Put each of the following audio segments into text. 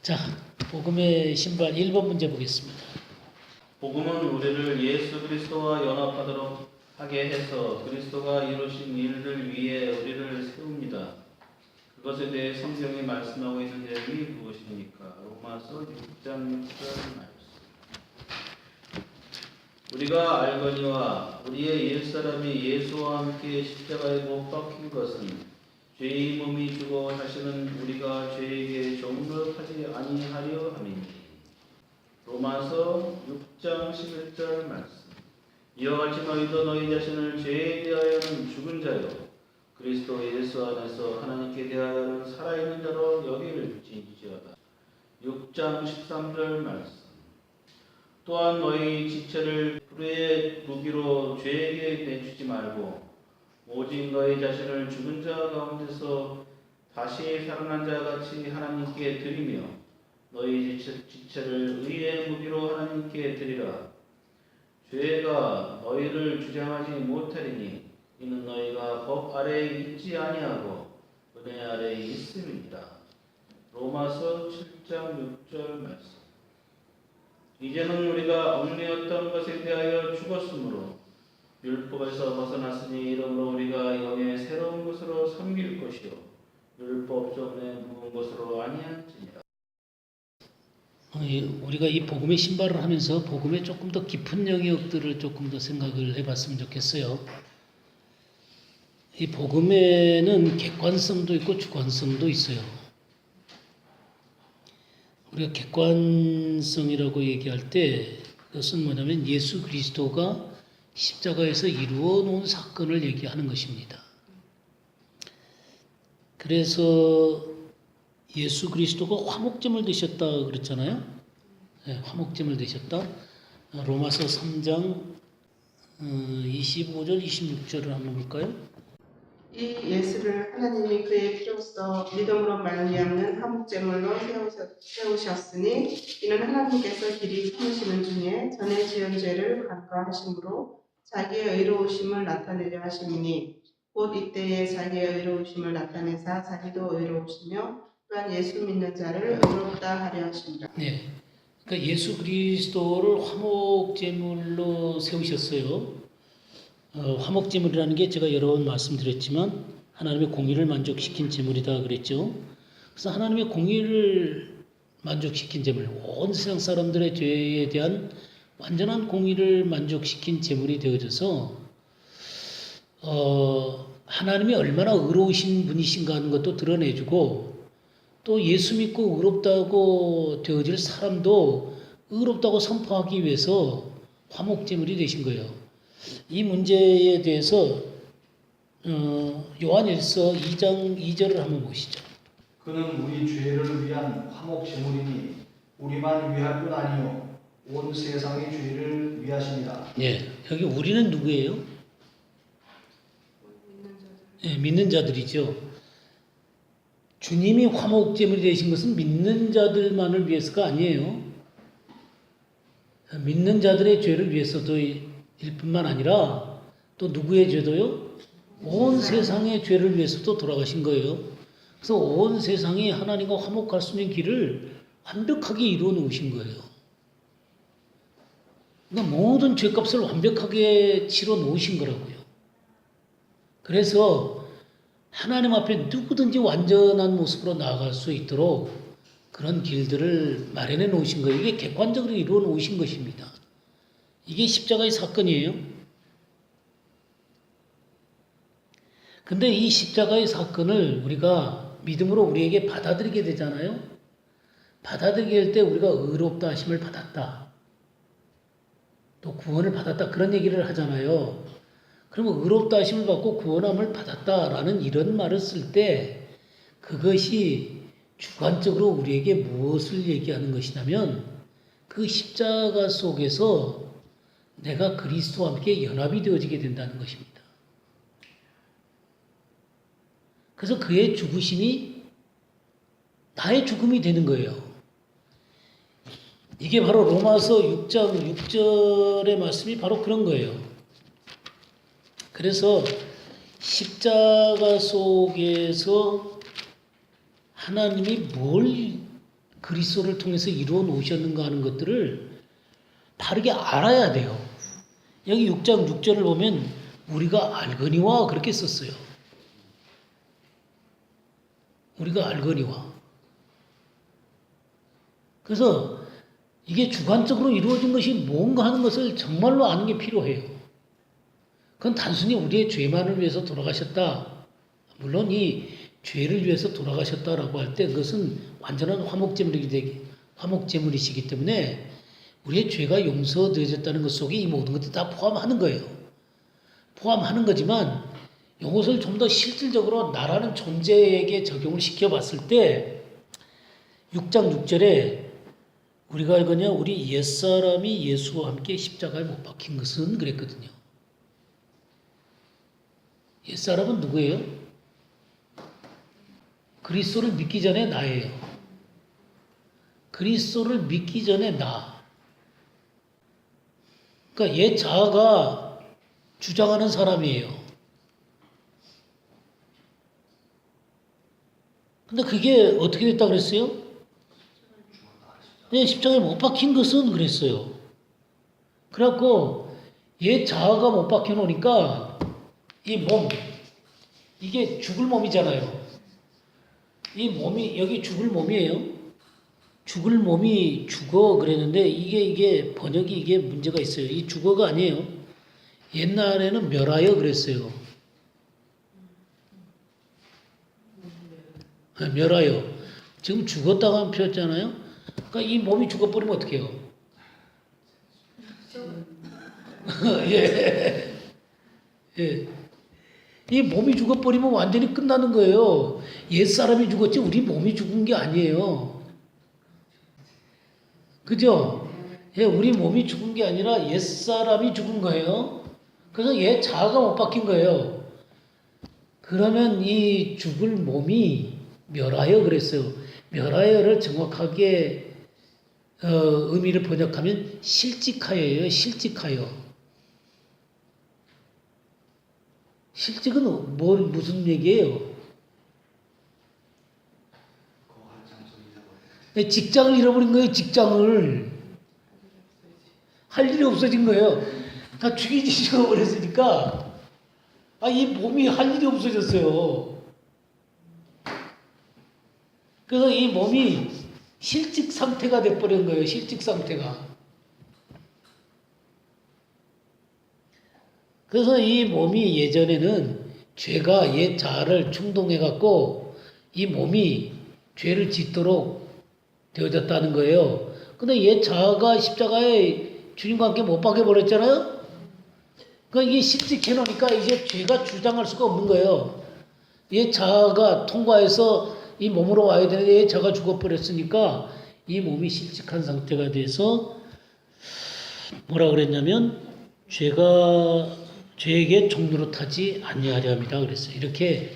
자, 복음의 신발 1번 문제 보겠습니다. 복음은 우리를 예수 그리스도와 연합하도록 하게 해서 그리스도가 이루신 일들 위에 우리를 세웁니다. 그것에 대해 성경이 말씀하고 있는 내용이 무엇입니까? 로마서 6장 6절 말씀. 우리가 알거니와 우리의 옛사람이 예수와 함께 십자가에 못 박힌 것은 죄의 몸이 죽어 다시는 우리가 죄에게 종노하지 아니하려 함이니. 로마서 6장 11절 말씀. 이와 같이 너희도 너희 자신을 죄에 대하여는 죽은 자요 그리스도 예수 안에서 하나님께 대하여는 살아있는 자로 여길지어다. 6장 13절 말씀. 또한 너희 지체를 불의의 무기로 죄에게 내주지 말고 오직 너희 자신을 죽은 자 가운데서 다시 살아난 자 같이 하나님께 드리며 너희 지체를 의의 무기로 하나님께 드리라. 죄가 너희를 주장하지 못하리니 이는 너희가 법 아래에 있지 아니하고 은혜 아래에 있음이니라. 로마서 7장 6절 말씀. 이제는 우리가 얽매였던 것에 대하여 죽었으므로 율법에서 벗어났으니 이러므로 우리가 영의 새로운 것으로 섬길 것이요 율법 전에 묵은 것으로 아니한지니라. 우리가 이 복음의 신발을 하면서 복음의 조금 더 깊은 영역들을 조금 더 생각을 해봤으면 좋겠어요. 이 복음에는 객관성도 있고 주관성도 있어요. 우리가 객관성이라고 얘기할 때 그것은 뭐냐면 예수 그리스도가 십자가에서 이루어 놓은 사건을 얘기하는 것입니다. 그래서 예수 그리스도가 화목제물 되셨다 그랬잖아요. 네, 화목제물 되셨다. 로마서 3장 25절 26절을 한번 볼까요? 이 예수를 하나님이 그의 피로써 믿음으로 말미암는 화목제물로 세우셨으니 이는 하나님께서 길이 삼으시는 중에 전에 지은 죄를 간과하심으로 자기의 의로우심을 나타내려 하심이니 곧 이때에 자기의 의로우심을 나타내사 자기도 의로우시며 또한 예수 믿는 자를 의롭다 하려 하심이라. 네, 그러니까 예수 그리스도를 화목제물로 세우셨어요. 화목제물이라는 게 제가 여러 번 말씀드렸지만 하나님의 공의를 만족시킨 제물이다 그랬죠. 그래서 하나님의 공의를 만족시킨 제물, 온 세상 사람들의 죄에 대한 완전한 공의를 만족시킨 제물이 되어져서 하나님이 얼마나 의로우신 분이신가 하는 것도 드러내주고 또 예수 믿고 의롭다고 되어질 사람도 의롭다고 선포하기 위해서 화목제물이 되신 거예요. 이 문제에 대해서 요한일서 2장 2절을 한번 보시죠. 그는 우리 죄를 위한 화목 제물이니 우리만 위할 뿐 아니요 온 세상의 죄를 위하시니라. 예, 여기 우리는 누구예요? 예, 믿는 자들이죠. 주님이 화목제물이 되신 것은 믿는 자들만을 위해서가 아니에요. 믿는 자들의 죄를 위해서도 일 뿐만 아니라 또 누구의 죄도요? 온 세상의 죄를 위해서도 돌아가신 거예요. 그래서 온 세상이 하나님과 화목할 수 있는 길을 완벽하게 이루어 놓으신 거예요. 그러니까 모든 죄값을 완벽하게 치러 놓으신 거라고요. 그래서 하나님 앞에 누구든지 완전한 모습으로 나아갈 수 있도록 그런 길들을 마련해 놓으신 거예요. 이게 객관적으로 이루어 놓으신 것입니다. 이게 십자가의 사건이에요. 근데 이 십자가의 사건을 우리가 믿음으로 우리에게 받아들이게 되잖아요. 받아들이게 할 때 우리가 의롭다 하심을 받았다. 또 구원을 받았다. 그런 얘기를 하잖아요. 그러면 의롭다 하심을 받고 구원함을 받았다라는 이런 말을 쓸 때 그것이 주관적으로 우리에게 무엇을 얘기하는 것이냐면 그 십자가 속에서 내가 그리스도와 함께 연합이 되어지게 된다는 것입니다. 그래서 그의 죽으심이 나의 죽음이 되는 거예요. 이게 바로 로마서 6장 6절의 말씀이 바로 그런 거예요. 그래서 십자가 속에서 하나님이 뭘 그리스도를 통해서 이루어 놓으셨는가 하는 것들을 바르게 알아야 돼요. 여기 6장 6절을 보면 우리가 알거니와 그렇게 썼어요. 우리가 알거니와. 그래서 이게 주관적으로 이루어진 것이 뭔가 하는 것을 정말로 아는 게 필요해요. 그건 단순히 우리의 죄만을 위해서 돌아가셨다. 물론 이 죄를 위해서 돌아가셨다라고 할 때 그것은 완전한 화목제물이시기 때문에 우리의 죄가 용서되어졌다는 것 속에 이 모든 것들이 다 포함하는 거예요. 포함하는 거지만 이것을 좀 더 실질적으로 나라는 존재에게 적용을 시켜봤을 때 6장 6절에 우리가 이거냐 우리 옛사람이 예수와 함께 십자가에 못 박힌 것은 그랬거든요. 옛사람은 누구예요? 그리스도를 믿기 전에 나예요. 그리스도를 믿기 전에 나. 그러니까 옛 자아가 주장하는 사람이에요. 근데 그게 어떻게 됐다 그랬어요? 네, 십자가에 못 박힌 것은 그랬어요. 그래갖고 옛 자아가 못 박혀 놓으니까 이 몸, 이게 죽을 몸이잖아요. 이 몸이 여기 죽을 몸이에요. 죽을 몸이 죽어 그랬는데 이게 번역이 이게 문제가 있어요. 이 죽어가 아니에요. 옛날에는 멸하여 그랬어요. 멸하여. 지금 죽었다고 하면 표현했잖아요. 그러니까 이 몸이 죽어버리면 어떻게 해요? 예. 예. 이 몸이 죽어버리면 완전히 끝나는 거예요. 옛사람이 죽었지 우리 몸이 죽은 게 아니에요. 그죠? 예, 우리 몸이 죽은 게 아니라 옛사람이 죽은 거예요. 그래서 옛 자아가 못 박힌 거예요. 그러면 이 죽을 몸이 멸하여 그랬어요. 멸하여를 정확하게 의미를 번역하면 실직하여예요. 실직하여. 실직은 무슨 얘기예요? 직장을 잃어버린 거예요. 직장을. 할 일이 없어진 거예요. 다 죽어버렸으니까 이 몸이 할 일이 없어졌어요. 그래서 이 몸이 실직 상태가 돼버린 거예요. 실직 상태가. 그래서 이 몸이 예전에는 죄가 옛 자아를 충동해갖고 이 몸이 죄를 짓도록 되어졌다는 거예요. 근데 옛 자아가 십자가에 주님과 함께 못 박혀버렸잖아요? 그러니까 이게 실직해 놓으니까 이제 죄가 주장할 수가 없는 거예요. 옛 자아가 통과해서 이 몸으로 와야 되는데 옛 자아가 죽어버렸으니까 이 몸이 실직한 상태가 돼서 뭐라 그랬냐면 죄에게 종노릇하지 아니하려 합니다. 그랬어요. 이렇게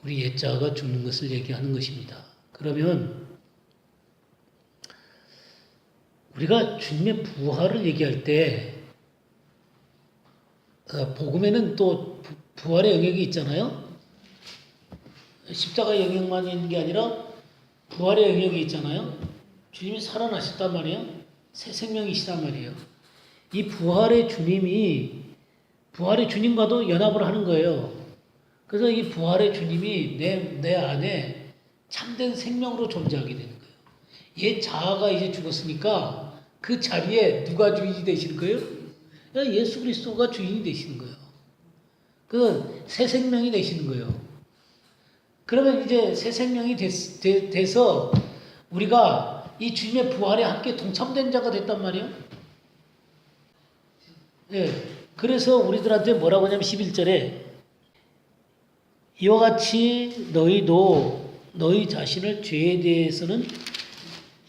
우리 옛 자아가 죽는 것을 얘기하는 것입니다. 그러면 우리가 주님의 부활을 얘기할 때 복음에는 또 부활의 영역이 있잖아요. 십자가 영역만 있는 게 아니라 부활의 영역이 있잖아요. 주님이 살아나셨단 말이에요. 새 생명이시단 말이에요. 이 부활의 주님과도 연합을 하는 거예요. 그래서 이 부활의 주님이 내 안에 참된 생명으로 존재하게 되는 거예요. 옛 자아가 이제 죽었으니까 그 자리에 누가 주인이 되시는 거예요? 예수 그리스도가 주인이 되시는 거예요. 그 새 생명이 되시는 거예요. 그러면 이제 새 생명이 돼서 우리가 이 주님의 부활에 함께 동참된 자가 됐단 말이에요. 예. 그래서 우리들한테 뭐라고 하냐면 11절에 이와 같이 너희도 너희 자신을 죄에 대해서는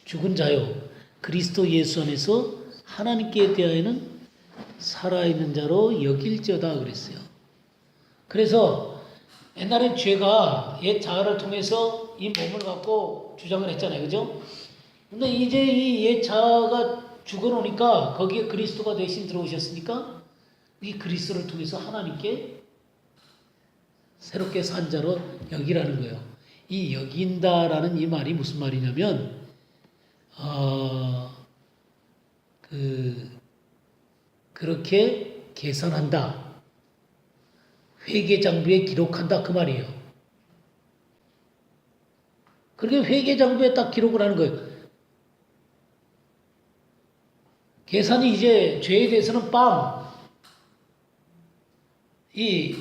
죽은 자요 그리스도 예수 안에서 하나님께 대하여는 살아있는 자로 여길지어다 그랬어요. 그래서 옛날엔 죄가 옛 자아를 통해서 이 몸을 갖고 주장을 했잖아요. 그죠? 근데 이제 이 옛 자아가 죽어놓으니까 거기에 그리스도가 대신 들어오셨으니까 이 그리스도를 통해서 하나님께 새롭게 산 자로 여기라는 거예요. 이 여긴다라는 이 말이 무슨 말이냐면 그렇게 계산한다. 회계장부에 기록한다 그 말이에요. 그렇게 회계장부에 딱 기록을 하는 거예요. 계산이 이제 죄에 대해서는 이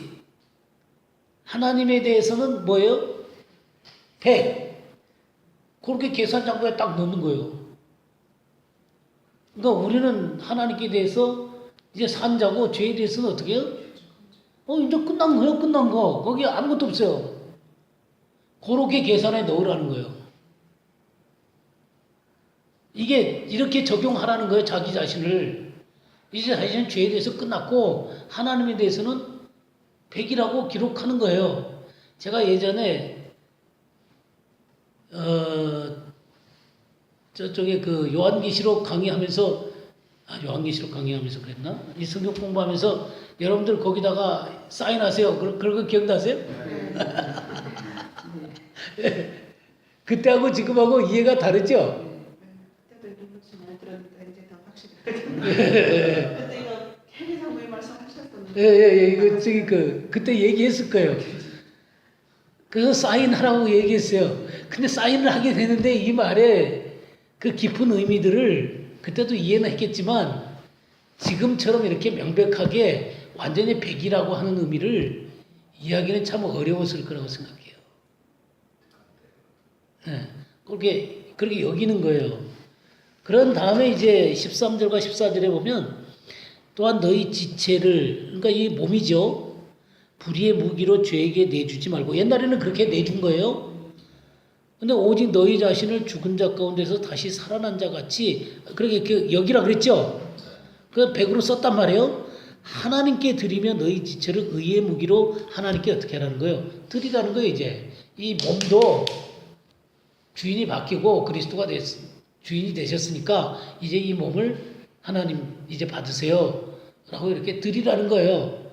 하나님에 대해서는 뭐예요? 100. 그렇게 계산장부에 딱 넣는 거예요. 그러니까 우리는 하나님께 대해서 이제 산자고 죄에 대해서는 어떻게 해요? 이제 끝난 거예요, 끝난 거. 거기 아무것도 없어요. 그렇게 계산에 넣으라는 거예요. 이게 이렇게 적용하라는 거예요, 자기 자신을. 이제 자신은 죄에 대해서 끝났고 하나님에 대해서는 100이라고 기록하는 거예요. 제가 예전에 저쪽에 그 요한계시록 강의하면서 요한계시록 강의하면서 그랬나? 이 성경 공부하면서 여러분들 거기다가 사인하세요. 그런 거 기억나세요? 그때하고 지금하고 이해가 다르죠? 그때도 이런 것이 많이 들었는데 이제 더 확실히 그때 이거 회계장부에 말씀하셨었는데 이거 그때 얘기했을 거예요. 그래서 사인하라고 얘기했어요. 근데 사인을 하게 되는데 이 말에 그 깊은 의미들을 그때도 이해는 했겠지만 지금처럼 이렇게 명백하게 완전히 100이라고 하는 의미를 이해하기는 참 어려웠을 거라고 생각해요. 그렇게 여기는 거예요. 그런 다음에 이제 13절과 14절에 보면 또한 너희 지체를, 그러니까 이 몸이죠. 불의의 무기로 죄에게 내주지 말고, 옛날에는 그렇게 내준 거예요. 근데 오직 너희 자신을 죽은 자 가운데서 다시 살아난 자 같이, 그렇게 여기라 그랬죠. 그 100으로 썼단 말이에요. 하나님께 드리며 너희 지체를 의의 무기로 하나님께 어떻게 하라는 거예요? 드리라는 거예요, 이제. 이 몸도 주인이 바뀌고 그리스도가 주인이 되셨으니까 이제 이 몸을 하나님 이제 받으세요. 라고 이렇게 드리라는 거예요.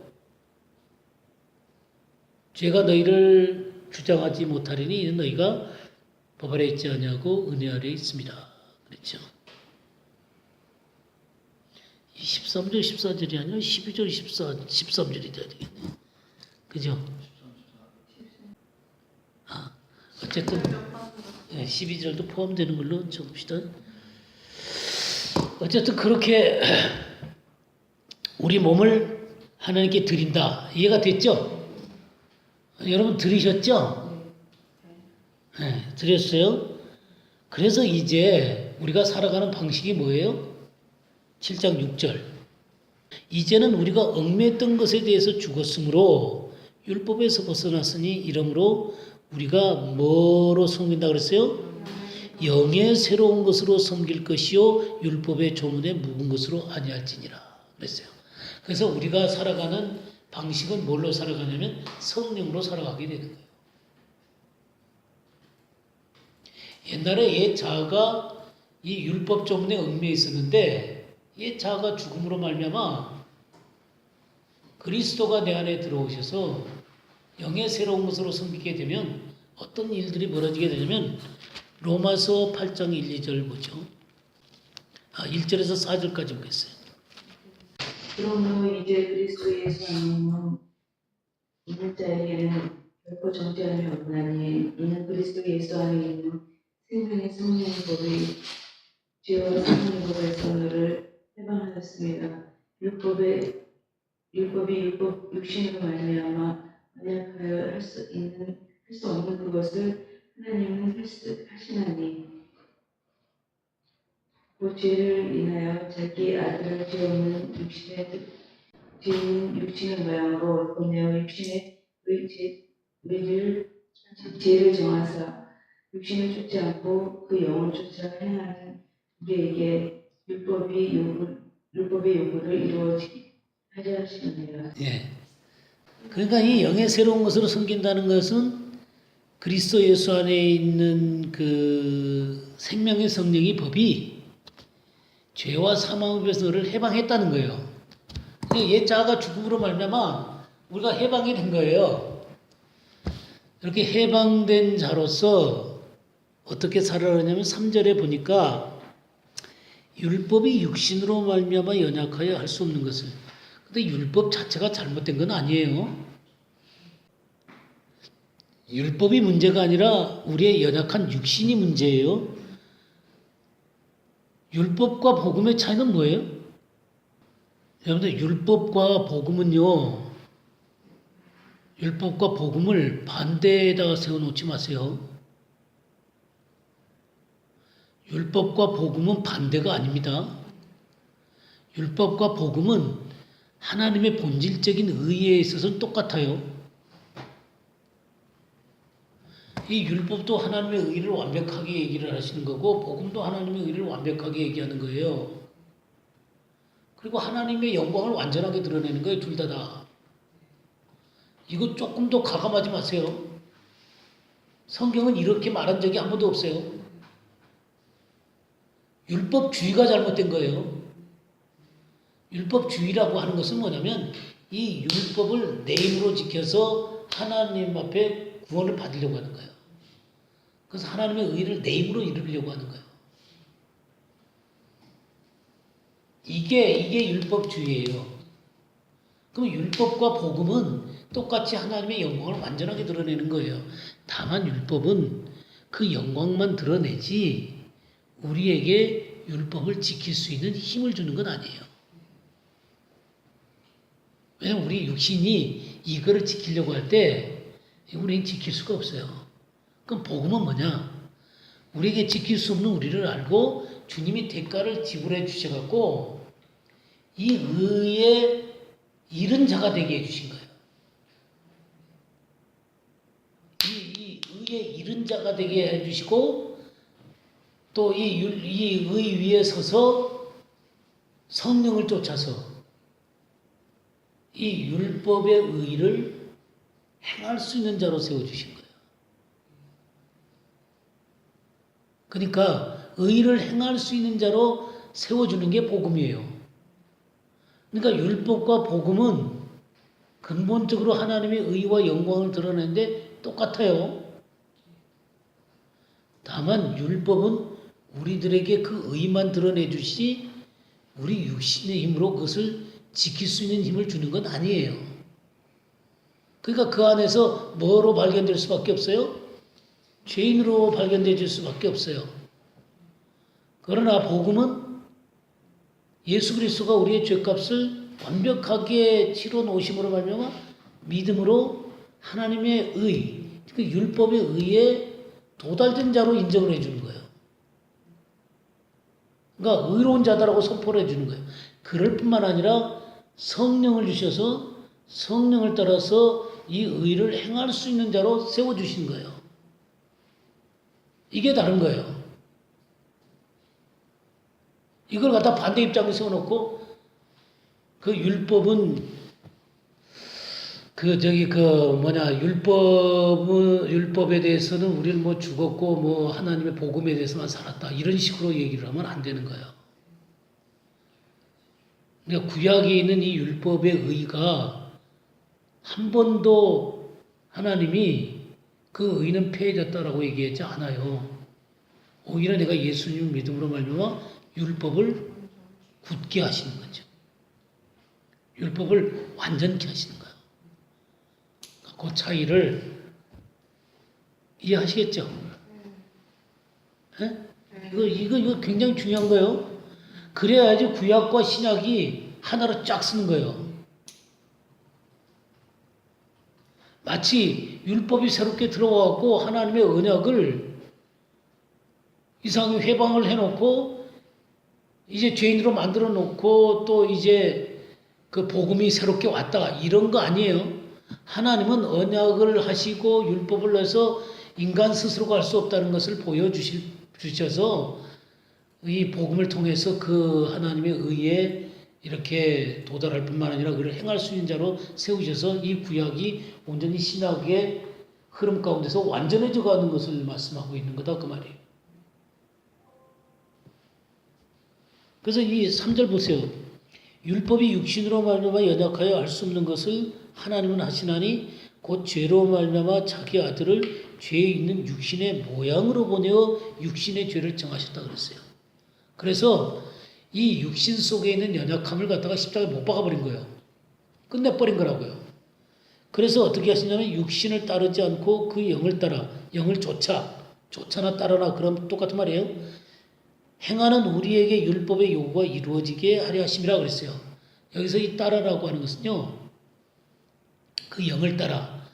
죄가 너희를 주장하지 못하리니 이는 너희가 법 아래 있지 아니하고 은혜 아래 있습니다. 그렇죠. 13절 14절이 아니라 12절 13절이 돼야 되겠네. 그죠? 어쨌든 12절도 포함되는 걸로 적읍시다. 어쨌든 그렇게 우리 몸을 하나님께 드린다. 이해가 됐죠? 여러분 들으셨죠? 네, 드렸어요. 그래서 이제 우리가 살아가는 방식이 뭐예요? 7장 6절. 이제는 우리가 얽매였던 것에 대해서 죽었으므로 율법에서 벗어났으니 이러므로 우리가 뭐로 섬긴다 그랬어요? 영의 새로운 것으로 섬길 것이요 율법의 조문에 묵은 것으로 아니할지니라 그랬어요. 그래서 우리가 살아가는 방식은 뭘로 살아가냐면 성령으로 살아가게 되는 거예요. 옛날에 옛 자아가 이 율법 조문에 얽매여 있었는데 옛 자아가 죽음으로 말미암아 그리스도가 내 안에 들어오셔서 영의 새로운 것으로 섬기게 되면 어떤 일들이 벌어지게 되냐면 로마서 8장 1, 2절 보죠. 1절에서 4절까지 보겠어요. 그러므로 이제 그리스도 예수 안에는 있는 자에게는 결코 정죄함이 없나니 이는 그리스도 예수 안에 있는 생명의 성령의 법이 죄와 사망의 법에서 너를 해방하였습니다. 율법이 육신으로 말미암아 언약하여 할 수 없는 그것을 하나님은 하시나니 그 죄를 인하여 자기 아들을 죄 없는 육신의 모양으로 보내어 육신의 죄를 정하사 육신을 쫓지 않고 그 영을 쫓아 행하는 우리에게 율법의 요구를 이루어지게 하려 하시느니라. 예. 그러니까 이 영의 새로운 것으로 섬긴다는 것은 그리스도 예수 안에 있는 그 생명의 성령의 법이 죄와 사망에서 너를 해방했다는 거예요. 옛 자아가 죽음으로 말미암아 우리가 해방이 된 거예요. 이렇게 해방된 자로서 어떻게 살아가냐면 3절에 보니까 율법이 육신으로 말미암아 연약하여 할 수 없는 것을. 근데 율법 자체가 잘못된 건 아니에요. 율법이 문제가 아니라 우리의 연약한 육신이 문제예요. 율법과 복음의 차이는 뭐예요? 여러분들 율법과 복음은요. 율법과 복음을 반대에다가 세워놓지 마세요. 율법과 복음은 반대가 아닙니다. 율법과 복음은 하나님의 본질적인 의에 있어서는 똑같아요. 이 율법도 하나님의 의를 완벽하게 얘기를 하시는 거고 복음도 하나님의 의를 완벽하게 얘기하는 거예요. 그리고 하나님의 영광을 완전하게 드러내는 거예요. 둘 다. 이거 조금 더 가감하지 마세요. 성경은 이렇게 말한 적이 한 번도 없어요. 율법주의가 잘못된 거예요. 율법주의라고 하는 것은 뭐냐면 이 율법을 내 힘으로 지켜서 하나님 앞에 구원을 받으려고 하는 거예요. 그래서 하나님의 의를 내 힘으로 이루려고 하는 거예요. 이게 율법주의예요. 그럼 율법과 복음은 똑같이 하나님의 영광을 완전하게 드러내는 거예요. 다만 율법은 그 영광만 드러내지 우리에게 율법을 지킬 수 있는 힘을 주는 건 아니에요. 왜냐하면 우리 육신이 이거를 지키려고 할 때 우리는 지킬 수가 없어요. 그럼 복음은 뭐냐? 우리에게 지킬 수 없는 우리를 알고 주님이 대가를 지불해 주셔갖고 이 의에 이른 자가 되게 해주신 거예요. 이 의에 이른 자가 되게 해주시고 또 이 의 위에 서서 성령을 쫓아서 이 율법의 의를 행할 수 있는 자로 세워주신 거예요. 그러니까 의를 행할 수 있는 자로 세워주는 게 복음이에요. 그러니까 율법과 복음은 근본적으로 하나님의 의와 영광을 드러내는데 똑같아요. 다만 율법은 우리들에게 그 의만 드러내 주시 우리 육신의 힘으로 그것을 지킬 수 있는 힘을 주는 건 아니에요. 그러니까 그 안에서 뭐로 발견될 수밖에 없어요? 죄인으로 발견될 수밖에 없어요. 그러나 복음은 예수 그리스도가 우리의 죄값을 완벽하게 치러 놓으심으로 말미암아 믿음으로 하나님의 의, 그 율법의 의에 도달된 자로 인정을 해주는 거예요. 그러니까 의로운 자다라고 선포를 해주는 거예요. 그럴 뿐만 아니라 성령을 주셔서 성령을 따라서 이 의를 행할 수 있는 자로 세워주신 거예요. 이게 다른 거예요. 이걸 갖다 반대 입장에 세워놓고 그 율법은 율법에 대해서는 우리는 뭐 죽었고 뭐 하나님의 복음에 대해서만 살았다 이런 식으로 얘기를 하면 안 되는 거예요. 그러니까 구약에 있는 이 율법의 의가 한 번도 하나님이 그 의는 폐해졌다라고 얘기하지 않아요. 오히려 내가 예수님 믿음으로 말미암아 율법을 굳게 하시는 거죠. 율법을 완전케 하시는 거예요. 그 차이를 이해하시겠죠? 이거 굉장히 중요한 거예요. 그래야지 구약과 신약이 하나로 쫙 쓰는 거예요. 마치 율법이 새롭게 들어와갖고 하나님의 언약을 이상하게 회방을 해놓고 이제 죄인으로 만들어 놓고 또 이제 그 복음이 새롭게 왔다 이런 거 아니에요. 하나님은 언약을 하시고 율법을 내서 인간 스스로가 할 수 없다는 것을 보여주셔서 이 복음을 통해서 그 하나님의 의에 이렇게 도달할 뿐만 아니라 그를 행할 수 있는 자로 세우셔서 이 구약이 온전히 신학의 흐름 가운데서 완전해져 가는 것을 말씀하고 있는 거다 그 말이에요. 그래서 이 3절 보세요. 율법이 육신으로 말미암아 연약하여 알 수 없는 것을 하나님은 하시나니 곧 죄로 말미암아 자기 아들을 죄에 있는 육신의 모양으로 보내어 육신의 죄를 정하셨다 그랬어요. 그래서 이 육신 속에 있는 연약함을 갖다가 십자가에 못 박아버린 거예요. 끝내버린 거라고요. 그래서 어떻게 하시냐면 육신을 따르지 않고 그 영을 따라, 영을 쫓아나 따르나 그럼 똑같은 말이에요. 행하는 우리에게 율법의 요구가 이루어지게 하려 하심이라 그랬어요. 여기서 이 따라라고 하는 것은요. 그 영을 따라.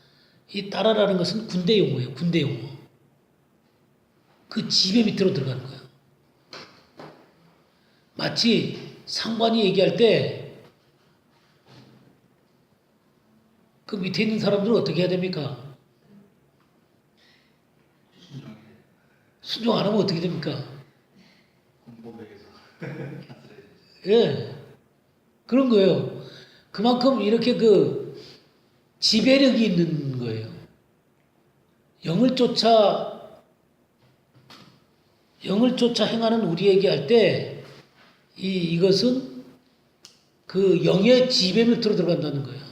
이 따라라는 것은 군대 용어예요. 군대 용어. 그 지배 밑으로 들어가는 거예요. 마치 상관이 얘기할 때 그 밑에 있는 사람들은 어떻게 해야 됩니까? 순종 안 하면 어떻게 됩니까? 예. 그런 거예요. 그만큼 이렇게 그 지배력이 있는 거예요. 영을 쫓아 행하는 우리에게 할 때 이것은 그 영의 지배 밑으로 들어간다는 거예요.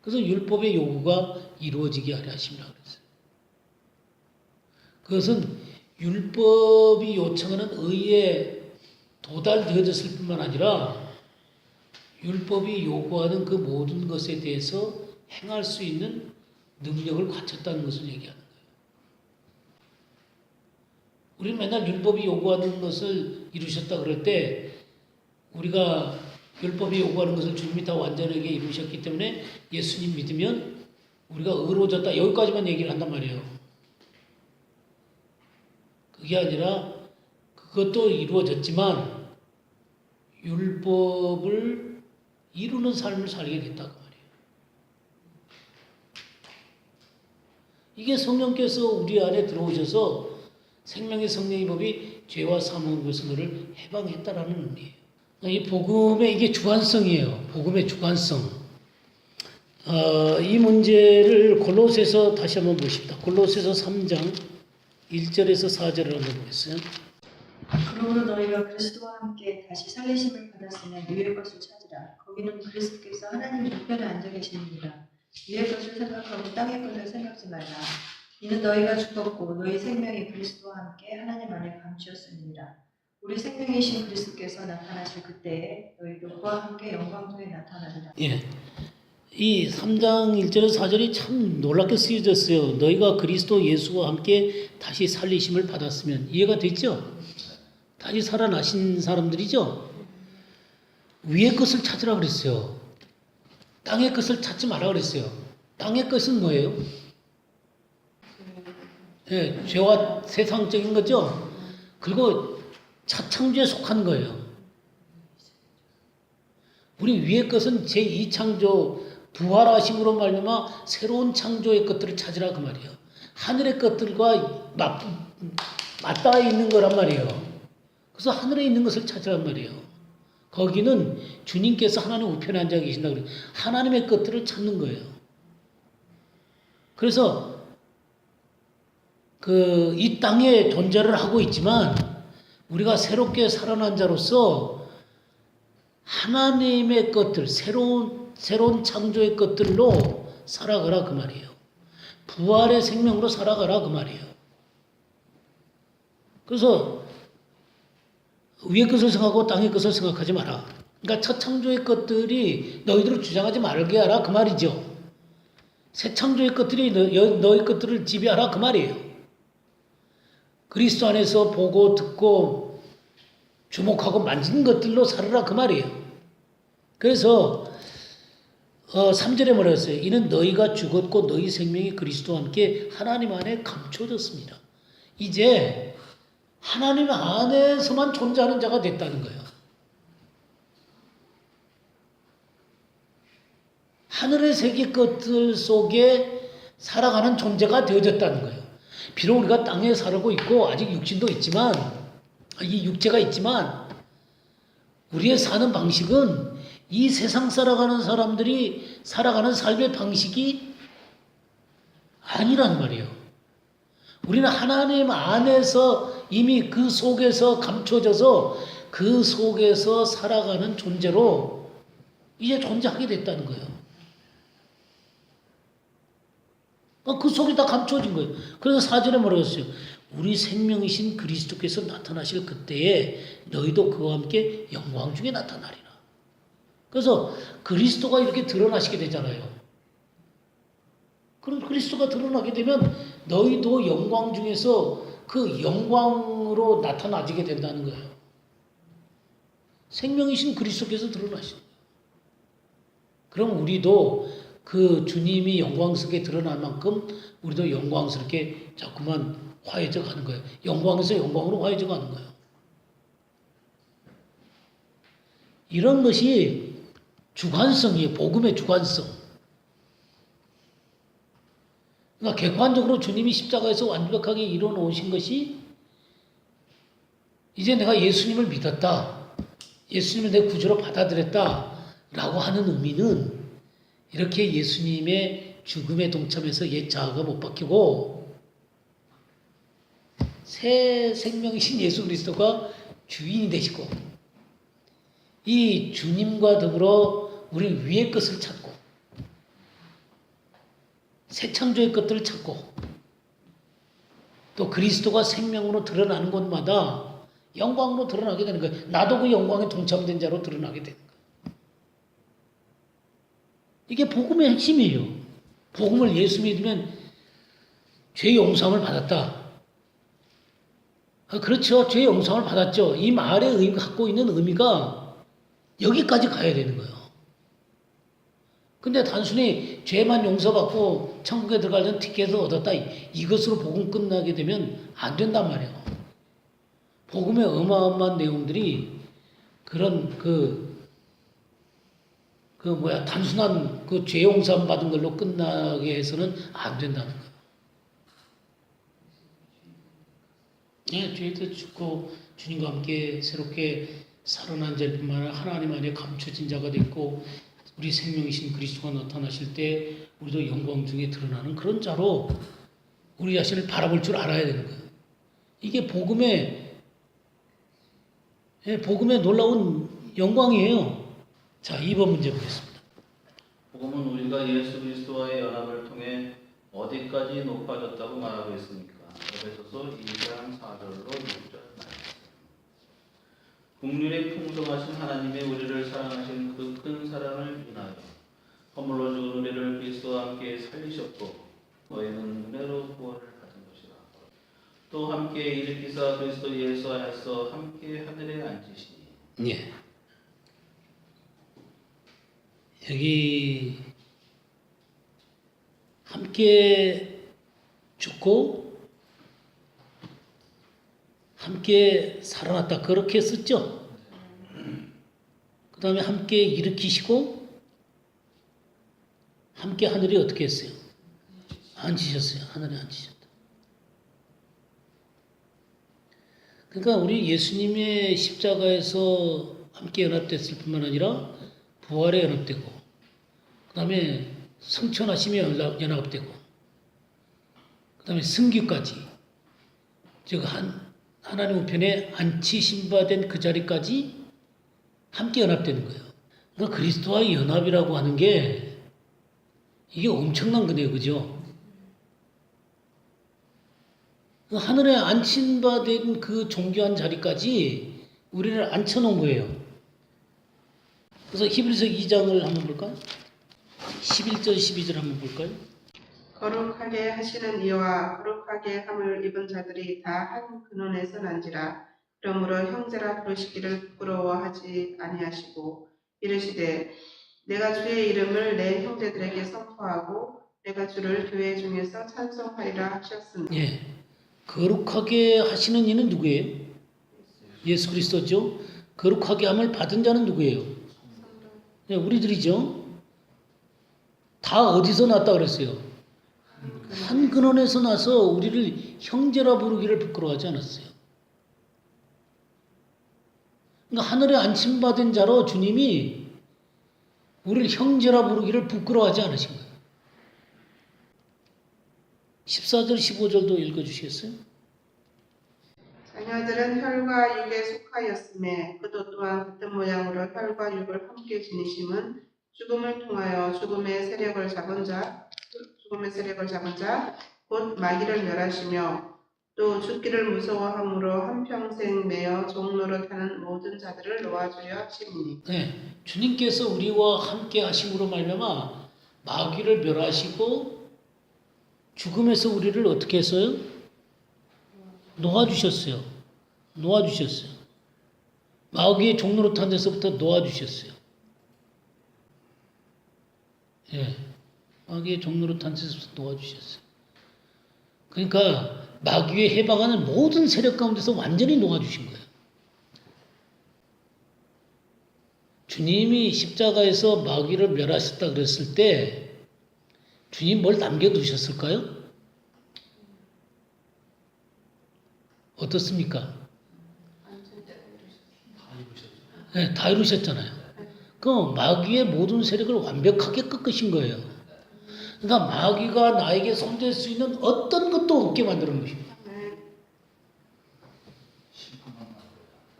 그래서 율법의 요구가 이루어지게 하려 하심이라 그랬어요. 그것은 율법이 요청하는 의에 도달되어졌을 뿐만 아니라 율법이 요구하는 그 모든 것에 대해서 행할 수 있는 능력을 갖췄다는 것을 얘기하는 거예요. 우리는 맨날 율법이 요구하는 것을 이루셨다 그럴 때 우리가 율법이 요구하는 것을 주님이 다 완전하게 이루셨기 때문에 예수님 믿으면 우리가 의로워졌다. 여기까지만 얘기를 한단 말이에요. 그게 아니라 그것도 이루어졌지만 율법을 이루는 삶을 살게 됐다 그 말이에요. 이게 성령께서 우리 안에 들어오셔서 생명의 성령의 법이 죄와 사망의 것을 너를 해방했다라는 의미예요. 이 복음의 이게 주관성이에요. 복음의 주관성. 이 문제를 골로새서 다시 한번 보십시다. 골로새서 3장 1절에서 4절을 한번 보겠어요. 그러므로 너희가 그리스도와 함께 다시 살리심을 받았으면 위의 것을 찾으라. 거기는 그리스도께서 하나님 우편에 앉아 계십니다. 위의 것을 생각하고 땅의 것을 생각지 말라. 이는 너희가 죽었고 너희 생명이 그리스도와 함께 하나님 안에 감추었습니다. 우리 생명이신 그리스도께서 나타나실 그때에 너희도 그와 함께 영광중에 나타나리라. 예. 이 3장 1절에서 4절이 참 놀랍게 쓰여졌어요. 너희가 그리스도 예수와 함께 다시 살리심을 받았으면 이해가 됐죠? 다시 살아나신 사람들이죠? 위의 것을 찾으라 그랬어요. 땅의 것을 찾지 마라 그랬어요. 땅의 것은 뭐예요? 예, 죄와 세상적인 거죠? 그리고 차창조에 속한 거예요. 우리 위의 것은 제2창조 부활하심으로 말미암아 새로운 창조의 것들을 찾으라 그 말이에요. 하늘의 것들과 맞닿아 있는 거란 말이에요. 그래서 하늘에 있는 것을 찾으란 말이에요. 거기는 주님께서 하나님 우편에 앉아 계신다 그래요. 하나님의 것들을 찾는 거예요. 그래서 이 땅에 존재를 하고 있지만 우리가 새롭게 살아난 자로서 하나님의 것들, 새로운 창조의 것들로 살아가라 그 말이에요. 부활의 생명으로 살아가라 그 말이에요. 그래서 위의 것을 생각하고 땅의 것을 생각하지 마라. 그러니까 첫 창조의 것들이 너희들을 주장하지 말게 하라 그 말이죠. 새 창조의 것들이 너희 것들을 지배하라 그 말이에요. 그리스도 안에서 보고 듣고 주목하고 만지는 것들로 살아라 그 말이에요. 그래서 3절에 뭐라 했어요? 이는 너희가 죽었고 너희 생명이 그리스도와 함께 하나님 안에 감춰졌습니다. 이제 하나님 안에서만 존재하는 자가 됐다는 거예요. 하늘의 세계 것들 속에 살아가는 존재가 되어졌다는 거예요. 비록 우리가 땅에 살고 있고 아직 육신도 있지만 이 육체가 있지만 우리의 사는 방식은 이 세상 살아가는 사람들이 살아가는 삶의 방식이 아니란 말이에요. 우리는 하나님 안에서 이미 그 속에서 감춰져서 그 속에서 살아가는 존재로 이제 존재하게 됐다는 거예요. 그 속에 다 감춰진 거예요. 그래서 4절에 뭐라고 했어요? 우리 생명이신 그리스도께서 나타나실 그때에 너희도 그와 함께 영광 중에 나타나리라. 그래서 그리스도가 이렇게 드러나시게 되잖아요. 그럼 그리스도가 드러나게 되면 너희도 영광 중에서 그 영광으로 나타나지게 된다는 거예요. 생명이신 그리스도께서 드러나신 거예요. 그럼 우리도 그 주님이 영광스럽게 드러날 만큼 우리도 영광스럽게 자꾸만 화해져 가는 거예요. 영광에서 영광으로 화해져 가는 거예요. 이런 것이 주관성이에요. 복음의 주관성. 그러니까 객관적으로 주님이 십자가에서 완벽하게 이뤄놓으신 것이 이제 내가 예수님을 믿었다. 예수님을 내 구주로 받아들였다. 라고 하는 의미는 이렇게 예수님의 죽음에 동참해서 옛 자아가 못 바뀌고 새 생명이신 예수 그리스도가 주인이 되시고 이 주님과 더불어 우리 위의 것을 찾고 새 창조의 것들을 찾고 또 그리스도가 생명으로 드러나는 곳마다 영광으로 드러나게 되는 거예요. 나도 그 영광에 동참된 자로 드러나게 되는 거예요. 이게 복음의 핵심이에요. 복음을 예수 믿으면 죄 용서함을 받았다. 그렇죠. 죄 용서함을 받았죠. 이 말의 갖고 있는 의미가 여기까지 가야 되는 거예요. 근데 단순히 죄만 용서받고 천국에 들어가려는 티켓을 얻었다. 이것으로 복음 끝나게 되면 안 된단 말이에요. 복음의 어마어마한 내용들이 그런 단순한 그 죄 용서함 받은 걸로 끝나게 해서는 안 된다는 거예요. 네, 죄도 죽고 주님과 함께 새롭게 살아난 자일 뿐만 아니라 하나님 안에 감춰진 자가 됐고 우리 생명이신 그리스도가 나타나실 때 우리도 영광 중에 드러나는 그런 자로 우리 자신을 바라볼 줄 알아야 되는 거예요. 이게 복음의 놀라운 영광이에요. 자, 2번 문제 보겠습니다. 복음은 우리가 예수 그리스도와의 연합을 통해 어디까지 높아졌다고 말하고 있습니까? 에베소서 2장 4절로 6절 말씀. 국률이 풍성하신 하나님의 우리를 사랑하신 그 큰 사랑을 인하여 허물로 죽은 우리를 그리스도와 함께 살리셨고 너희는 은혜로 구원을 받은 것이라. 또 함께 일으키사 그리스도 예수 안에서 함께 하늘에 앉으시니. 예. 여기 함께 죽고 함께 살아났다 그렇게 썼죠. 그 다음에 함께 일으키시고 함께 하늘에 어떻게 했어요? 앉으셨어요. 하늘에 앉으셨다. 그러니까 우리 예수님의 십자가에서 함께 연합됐을 뿐만 아니라 부활에 연합되고 그 다음에 성천하심에 연합되고 그 다음에 승귀까지 즉 하나님 우편에 앉히신 바 된 그 자리까지 함께 연합되는 거예요. 그러니까 그리스도와의 연합이라고 하는 게 이게 엄청난 거네요. 그죠? 하늘에 앉힌 바 된 그 존귀한 자리까지 우리를 앉혀놓은 거예요. 그래서 히브리서 2장을 한번 볼까요? 11절 12절 한번 볼까요? 거룩하게 하시는 이와 거룩하게 함을 입은 자들이 다 한 근원에서 난지라. 그러므로 형제라 부르시기를 부끄러워하지 아니하시고 이르시되 내가 주의 이름을 내 형제들에게 선포하고 내가 주를 교회 중에서 찬송하리라 하셨습니다. 예, 거룩하게 하시는 이는 누구예요? 예수 그리스도죠. 거룩하게 함을 받은 자는 누구예요? 네, 우리들이죠. 다 어디서 났다 그랬어요? 한 근원에서 나서 우리를 형제라 부르기를 부끄러워하지 않았어요. 그러니까 하늘에 안침받은 자로 주님이 우리를 형제라 부르기를 부끄러워하지 않으신 거예요. 14절 15절도 읽어주시겠어요? 자녀들은 혈과 육에 속하였음에 그도 또한 같은 모양으로 혈과 육을 함께 지니심은 죽음을 통하여 죽음의 세력을 잡은 자 곧 마귀를 멸하시며 또 죽기를 무서워함으로 한평생 매어 종노릇하는 모든 자들을 놓아주려 하심이니 네, 주님께서 우리와 함께 하심으로 말미암아 마귀를 멸하시고 죽음에서 우리를 어떻게 했어요? 놓아주셨어요. 놓아주셨어요. 마귀의 종노릇한 데서부터 놓아주셨어요. 예, 마귀의 종노릇한 데서부터 놓아주셨어요. 그러니까 마귀에 해방하는 모든 세력 가운데서 완전히 놓아주신 거예요. 주님이 십자가에서 마귀를 멸하셨다 그랬을 때 주님 뭘 남겨두셨을까요? 어떻습니까? 네, 다 이루셨잖아요. 그 마귀의 모든 세력을 완벽하게 꺾으신 거예요. 그러니까 마귀가 나에게 손댈 수 있는 어떤 것도 없게 만드는 것입니다.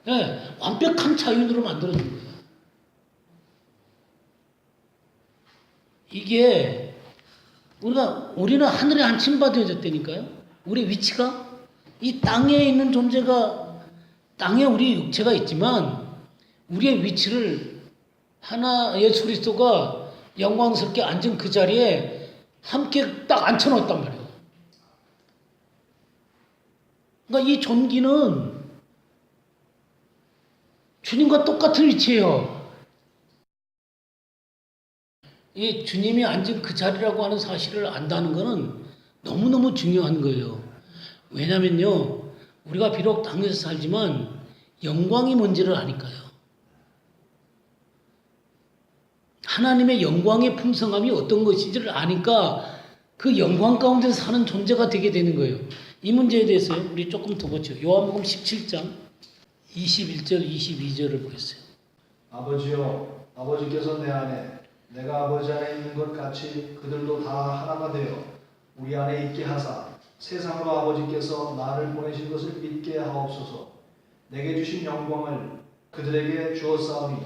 네, 완벽한 자유인으로 만들어준 거예요. 이게 우리는 하늘에 안침받아졌다니까요. 우리 위치가 이 땅에 있는 존재가 땅에 우리 육체가 있지만 우리의 위치를 하나 예수 그리스도가 영광스럽게 앉은 그 자리에 함께 딱 앉혀놓았단 말이에요. 그러니까 이 존귀는 주님과 똑같은 위치예요. 이 주님이 앉은 그 자리라고 하는 사실을 안다는 것은 너무너무 중요한 거예요. 왜냐면요, 우리가 비록 땅에서 살지만 영광이 뭔지를 아니까요. 하나님의 영광의 풍성함이 어떤 것인지를 아니까 그 영광 가운데 사는 존재가 되게 되는 거예요. 이 문제에 대해서 우리 조금 더 보죠. 요한복음 17장 21절 22절을 보겠어요. 아버지여, 아버지께서 내 안에 내가 아버지 안에 있는 것 같이 그들도 다 하나가 되어 우리 안에 있게 하사 세상으로 아버지께서 나를 보내신 것을 믿게 하옵소서. 내게 주신 영광을 그들에게 주었사오니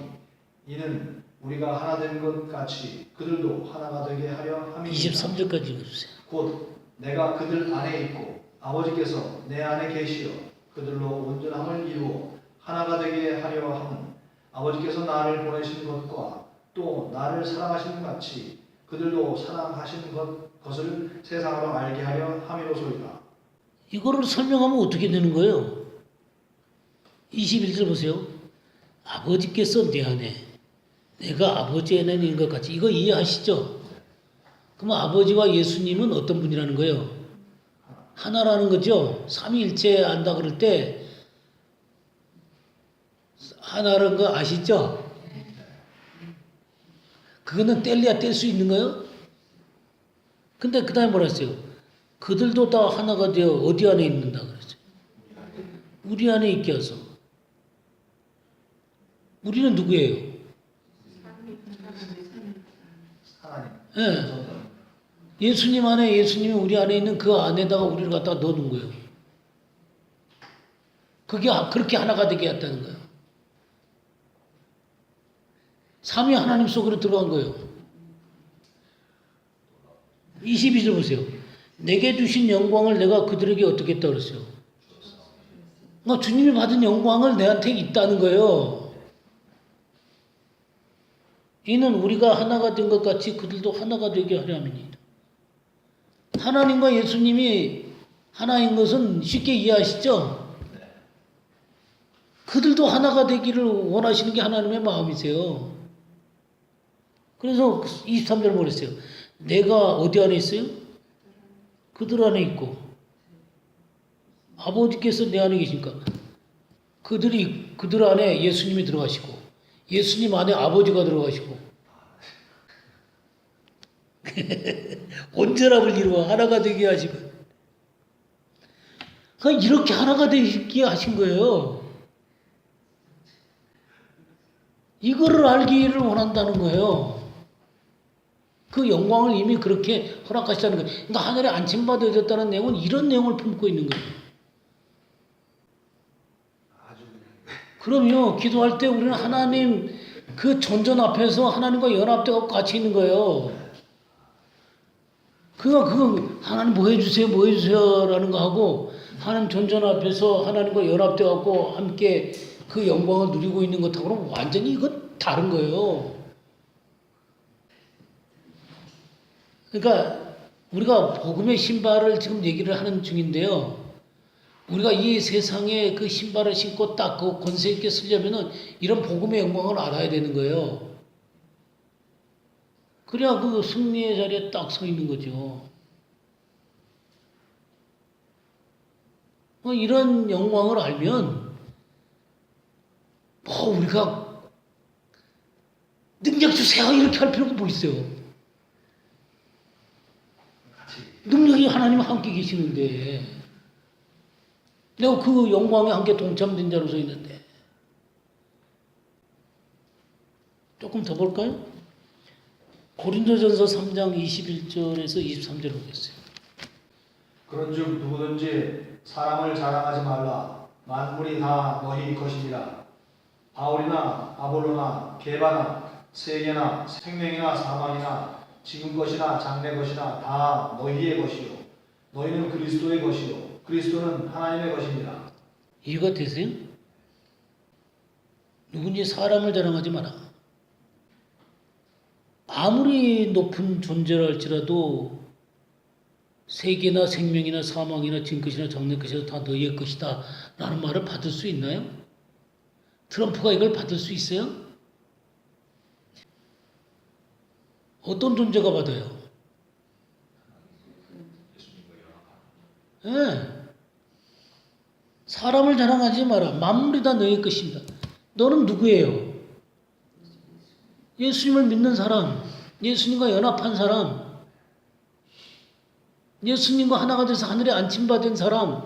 이는 우리가 하나 된 것 같이 그들도 하나가 되게 하려 함이니라. 23절까지 읽어주세요. 곧 내가 그들 안에 있고 아버지께서 내 안에 계시어 그들로 온전함을 이루어 하나가 되게 하려 함은 아버지께서 나를 보내신 것과 또 나를 사랑하신 것 같이 그들도 사랑하신 것을 세상으로 알게 하려 함이로소이다. 이거를 설명하면 어떻게 되는 거예요? 21절 보세요. 아버지께서 내 안에, 내가 아버지 안에 있는 것 같이. 이거 이해하시죠? 그러면 아버지와 예수님은 어떤 분이라는 거예요? 하나라는 거죠. 삼위일체 안다 그럴 때 하나라는 거 아시죠? 그거는 뗄래야 뗄 수 있는 거예요? 근데 그 다음에 뭐라 했어요? 그들도 다 하나가 되어 어디 안에 있는다 그랬어요? 우리 안에 있게 해서. 우리는 누구예요? 하나님. 예. 예수님 안에, 예수님이 우리 안에 있는 그 안에다가 우리를 갖다 넣어놓은 거예요. 그게 그렇게 하나가 되게 했다는 거예요. 삼위 하나님 속으로 들어간 거예요. 22절 보세요. 내게 주신 영광을 내가 그들에게 어떻게 했다고 그랬어요? 그러니까 주님이 받은 영광을 내한테 있다는 거예요. 이는 우리가 하나가 된 것 같이 그들도 하나가 되게 하려 함이니이다. 하나님과 예수님이 하나인 것은 쉽게 이해하시죠? 그들도 하나가 되기를 원하시는 게 하나님의 마음이세요. 그래서 23절 보냈어요. 내가 어디 안에 있어요? 그들 안에 있고 아버지께서 내 안에 계시니까 그들 안에 예수님이 들어가시고 예수님 안에 아버지가 들어가시고 온전함을 이루어 하나가 되게 하시고 그러니까 이렇게 하나가 되게 하신 거예요. 이거를 알기를 원한다는 거예요. 그 영광을 이미 그렇게 허락하시다는 거예요. 그러니까 하늘에 안침받아졌다는 내용은 이런 내용을 품고 있는 거예요. 그럼요. 기도할 때 우리는 하나님 그 존전 앞에서 하나님과 연합되어 같이 있는 거예요. 그건 하나님 뭐 해주세요라는 거 하고 하나님 존전 앞에서 하나님과 연합돼 갖고 함께 그 영광을 누리고 있는 것하고는 완전히 이건 다른 거예요. 그러니까 우리가 복음의 신발을 지금 얘기를 하는 중인데요. 우리가 이 세상에 그 신발을 신고 딱 그 권세 있게 쓰려면은 이런 복음의 영광을 알아야 되는 거예요. 그래야 그 승리의 자리에 딱 서 있는 거죠. 이런 영광을 알면 뭐 우리가 능력 주세요 이렇게 할 필요가 뭐 있어요. 능력이 하나님 함께 계시는데 내가 그 영광에 함께 동참된 자로 서 있는데 조금 더 볼까요? 고린도전서 3장 21절에서 23절 보겠어요. 그런즉 누구든지 사람을 자랑하지 말라. 만물이 다 너희 것이니라. 바울이나 아볼로나 게바나 세계나 생명이나 사망이나 지금 것이나 장래 것이나 다 너희의 것이요 너희는 그리스도의 것이요 그리스도는 하나님의 것이니라. 이해가 되세요? 누군지 사람을 자랑하지 마라. 아무리 높은 존재라 할지라도 세계나 생명이나 사망이나 지금 것이나 장래 것이나 다 너희의 것이다 라는 말을 받을 수 있나요? 트럼프가 이걸 받을 수 있어요? 어떤 존재가 받아요? 네. 사람을 자랑하지 마라. 만물이 다 너희 것입니다. 너는 누구예요? 예수님을 믿는 사람, 예수님과 연합한 사람, 예수님과 하나가 돼서 하늘에 안침받은 사람,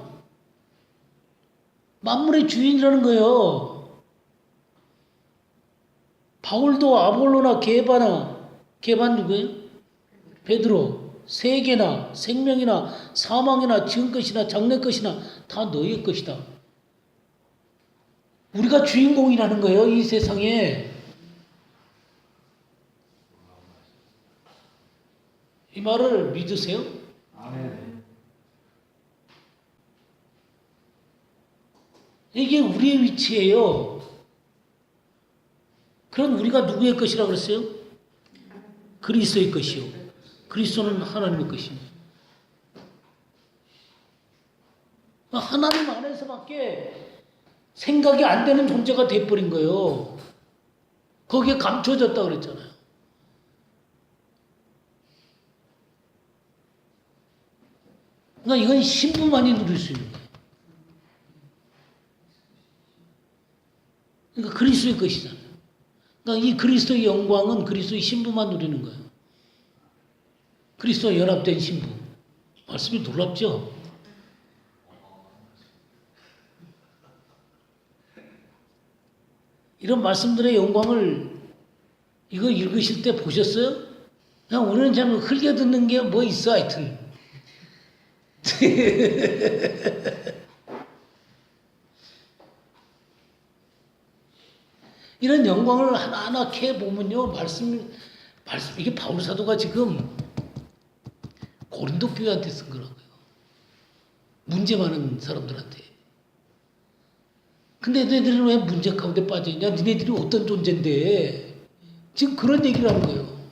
만물의 주인이라는 거예요. 바울도 아볼로나 게바는 누구예요? 베드로, 세계나 생명이나 사망이나 지금 것이나 장래 것이나 다 너희의 것이다. 우리가 주인공이라는 거예요, 이 세상에. 이 말을 믿으세요? 아멘. 이게 우리의 위치예요. 그럼 우리가 누구의 것이라고 그랬어요? 그리스도의 것이요. 그리스도는 하나님의 것입니다. 하나님 안에서밖에 생각이 안 되는 존재가 돼버린 거예요. 거기에 감춰졌다 그랬잖아요. 그러니까 이건 신부만이 누릴 수 있는 거예요. 그러니까 그리스도의 것이잖아요. 그러니까 이 그리스도의 영광은 그리스도의 신부만 누리는 거예요. 그리스도와 연합된 신부. 말씀이 놀랍죠? 이런 말씀들의 영광을 이거 읽으실 때 보셨어요? 그냥 우리는 참 흘겨 듣는 게 뭐 있어 하여튼. 이런 영광을 하나하나 캐 보면요, 말씀 이게 바울 사도가 지금 고린도 교회한테 쓴 거라고요. 문제 많은 사람들한테. 근데 너희들은 왜 문제 가운데 빠져있냐? 니네들이 어떤 존재인데? 지금 그런 얘기를 하는 거예요.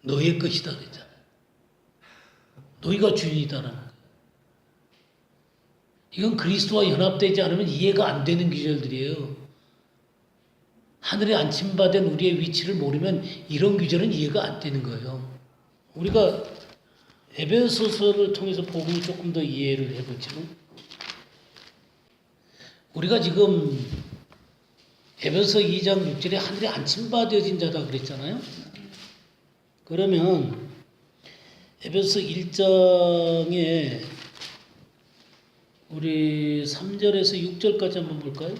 너의 것이다 그랬잖아요. 너희가 주인이다라는 거예요. 이건 그리스도와 연합되지 않으면 이해가 안 되는 규절들이에요. 하늘에 안침받은 우리의 위치를 모르면 이런 규절은 이해가 안 되는 거예요. 우리가 에베소서를 통해서 복음을 조금 더 이해를 해보죠. 우리가 지금 에베소서 2장 6절에 하늘에 안침받아진 자다 그랬잖아요. 그러면 에베소서 1장에 우리 3절에서 6절까지 한번 볼까요?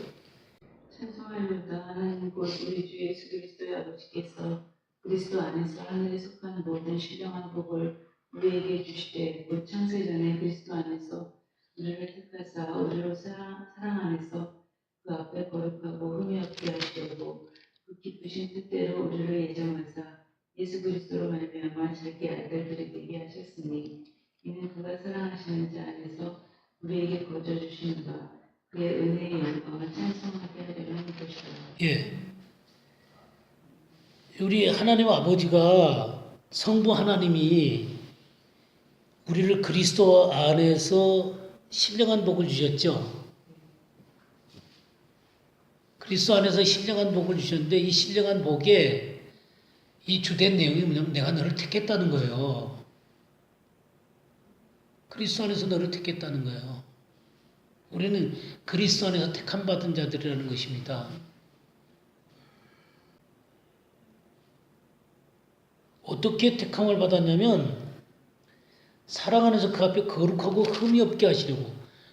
찬송하려다 하나님 곧 우리 주 예수 그리스도의 아버지께서 그리스도 안에서 하늘에 속한 모든 신령한 복을 우리에게 주시되 곧 창세전에 그리스도 안에서 우리를 택하사 우리로 사랑 안에서 그 앞에 거룩하고 흠이 없게 하시려고 그 기쁘신 뜻대로 우리를 예정하사 예수 그리스도로 말미암아 자기 아들들이 되게 하셨으니 받았으니 이는 그가 사랑하시는 자 안에서 우리에게 거저 주시는 바 그의 은혜의 영광을 찬송하게 하려는 것이다. 예. 우리 하나님 아버지가 성부 하나님이 우리를 그리스도 안에서 신령한 복을 주셨죠. 그리스도 안에서 신령한 복을 주셨는데 이 신령한 복에 이 주된 내용이 뭐냐면 내가 너를 택했다는 거예요. 그리스도 안에서 너를 택했다는 거예요. 우리는 그리스도 안에서 택함 받은 자들이라는 것입니다. 어떻게 택함을 받았냐면 사랑 안에서 그 앞에 거룩하고 흠이 없게 하시려고,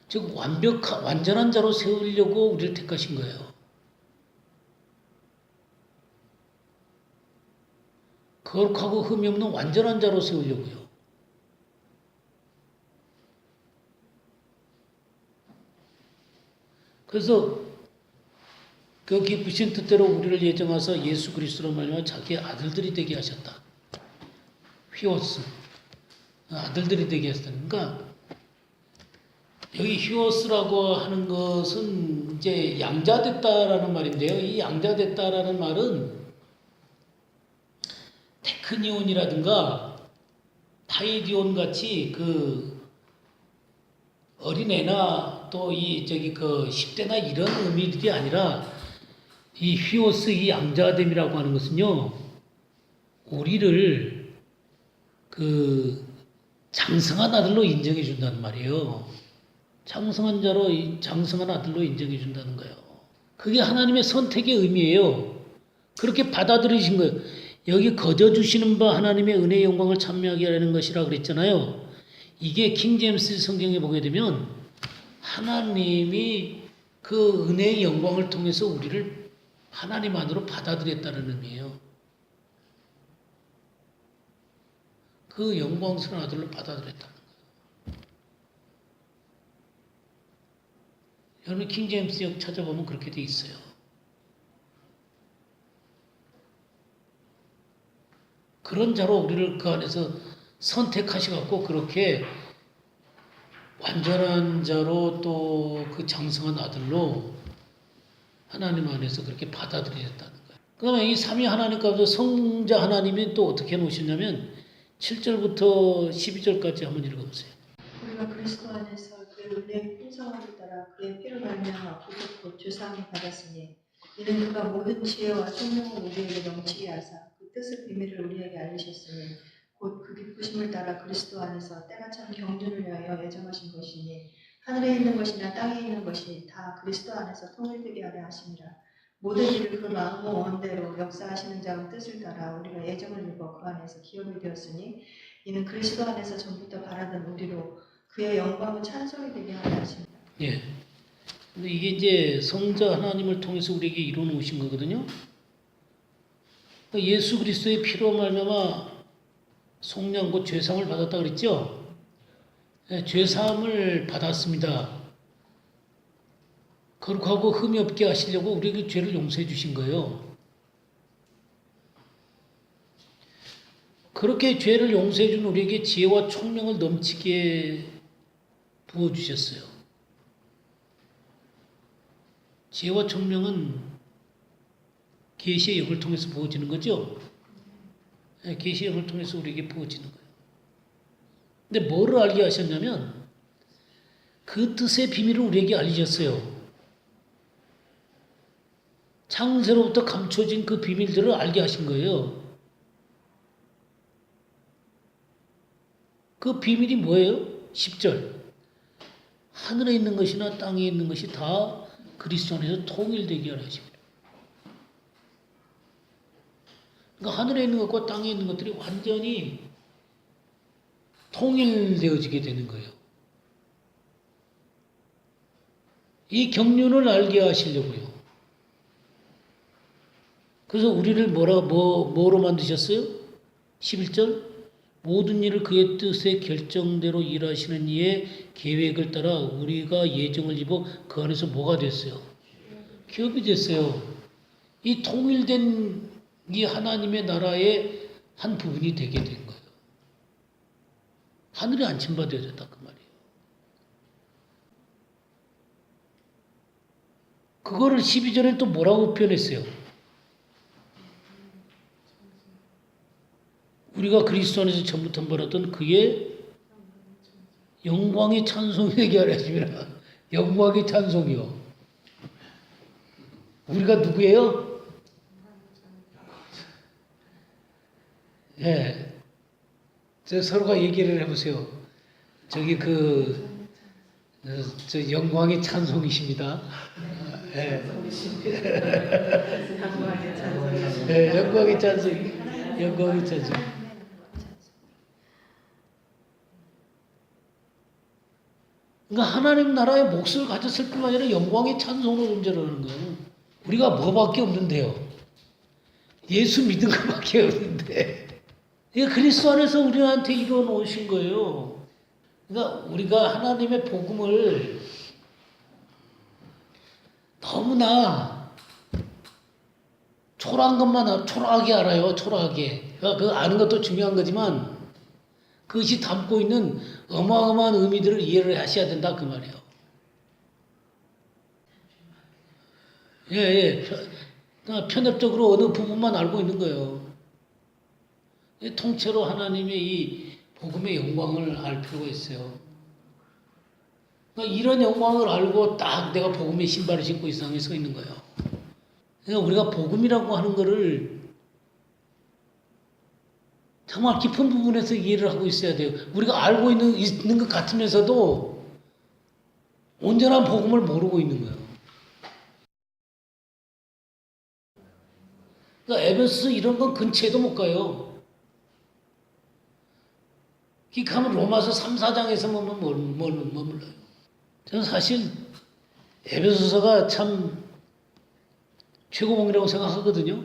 즉 완전한 자로 세우려고 우리를 택하신 거예요. 거룩하고 흠이 없는 완전한 자로 세우려고요. 그래서 그 기쁘신 뜻대로 우리를 예정하사 예수 그리스도로 말미암아 자기의 아들들이 되게 하셨다. 휘오스, 아들들이 되게 하셨다. 그러니까 여기 휘오스라고 하는 것은 이제 양자됐다라는 말인데요. 이 양자됐다라는 말은 테크니온이라든가 타이디온 같이 그 어린애나 또 이 저기 그 10대나 이런 의미들이 아니라 이 휘오스 이 양자됨이라고 하는 것은요, 우리를 그 장성한 아들로 인정해 준다는 말이에요. 장성한 아들로 인정해 준다는 거예요. 그게 하나님의 선택의 의미예요. 그렇게 받아들이신 거예요. 여기 거저 주시는 바 하나님의 은혜의 영광을 찬미하게 하려는 것이라 그랬잖아요. 이게 킹제임스 성경에 보게 되면 하나님이 그 은혜의 영광을 통해서 우리를 하나님 안으로 받아들였다는 의미예요. 그 영광스러운 아들로 받아들였다는 거예요. 여러분 킹제임스 역 찾아보면 그렇게 돼 있어요. 그런 자로 우리를 그 안에서 선택하셔갖고 그렇게 완전한 자로 또 그 장성한 아들로 하나님 안에서 그렇게 받아들여졌다는 거예요. 그러면 이 삼위 하나님 가운데 성자 하나님이 또 어떻게 해놓으셨냐면 7절부터 12절까지 한번 읽어보세요. 우리가 그리스도 안에서 그의 은혜의 풍성함을 따라 그의 피로 말미암아 구속 곧 죄사함을 받았으니 이는 그가 모든 지혜와 총명을 우리에게 넘치게 하사 그 뜻의 비밀을 우리에게 알리셨으니 곧 그 기쁘심을 따라 그리스도 안에서 때가 참 경륜을 위하여 예정하신 것이니 하늘에 있는 것이나 땅에 있는 것이 다 그리스도 안에서 통일되게 하려 하심이라. 모든 일을 그 마음과 원대로 역사하시는 자의 뜻을 따라 우리가 예정을 입어 그 안에서 기업이 되었으니 이는 그리스도 안에서 전부터 바라던 우리로 그의 영광을 찬송이 되게 하려 하십니다. 예. 근데 이게 이제 성자 하나님을 통해서 우리에게 이루어 놓으신 거거든요. 그러니까 예수 그리스도의 피로 말미암아 속량 곧 죄사함을 받았다 그랬죠. 예, 죄사함을 받았습니다. 거룩하고 흠이 없게 하시려고 우리에게 죄를 용서해 주신 거예요. 그렇게 죄를 용서해 준 우리에게 지혜와 총명을 넘치게 부어주셨어요. 지혜와 총명은 계시의 영을 통해서 부어지는 거죠. 계시의 영을 통해서 우리에게 부어지는 거예요. 근데 뭐를 알게 하셨냐면 그 뜻의 비밀을 우리에게 알리셨어요. 창세로부터 감춰진 그 비밀들을 알게 하신 거예요. 그 비밀이 뭐예요? 10절. 하늘에 있는 것이나 땅에 있는 것이 다 그리스도 안에서 통일되게 하려 하십니다. 그러니까 하늘에 있는 것과 땅에 있는 것들이 완전히 통일되어지게 되는 거예요. 이 경륜을 알게 하시려고요. 그래서 우리를 뭐로 만드셨어요? 11절. 모든 일을 그의 뜻의 결정대로 일하시는 이의 계획을 따라 우리가 예정을 입어 그 안에서 뭐가 됐어요? 기업이 됐어요. 이 통일된 이 하나님의 나라의 한 부분이 되게 된 거예요. 하늘에 안침받아야 된다 그 말이에요. 그거를 12절에 또 뭐라고 표현했어요? 우리가 그리스도 안에서 전부터 벌었던 그의 영광의 찬송이 되게 하려 하심이라. 영광의 찬송이요. 우리가 누구예요? 예. 서로가 얘기를 해보세요. 저기 저 영광의 찬송이십니다. 예. 예, 영광의 찬송. 영광의 찬송. 그러니까 하나님 나라의 몫을 가졌을 뿐만 아니라 영광의 찬송으로 존재하는 거예요. 우리가 뭐밖에 없는데요. 예수 믿은 것밖에 없는데. 이게 그리스도 안에서 우리한테 이루어 놓으신 거예요. 그러니까 우리가 하나님의 복음을 너무나 초라하게 알아요. 초라하게. 그러니까 그 아는 것도 중요한 거지만 그것이 담고 있는 어마어마한 의미들을 이해를 하셔야 된다 그 말이에요. 예. 그러니까 편협적으로 어느 부분만 알고 있는 거예요. 통째로 하나님의 이 복음의 영광을 알 필요가 있어요. 그러니까 이런 영광을 알고 딱 내가 복음의 신발을 신고 이 세상에 서 있는 거예요. 그러니까 우리가 복음이라고 하는 거를 정말 깊은 부분에서 이해를 하고 있어야 돼요. 우리가 알고 있는 것 같으면서도 온전한 복음을 모르고 있는 거예요. 그러니까 에베소서 이런 건 근처에도 못 가요. 가면 로마서 3, 4장에서 머물러요. 저는 사실 에베소서가 참 최고봉이라고 생각하거든요.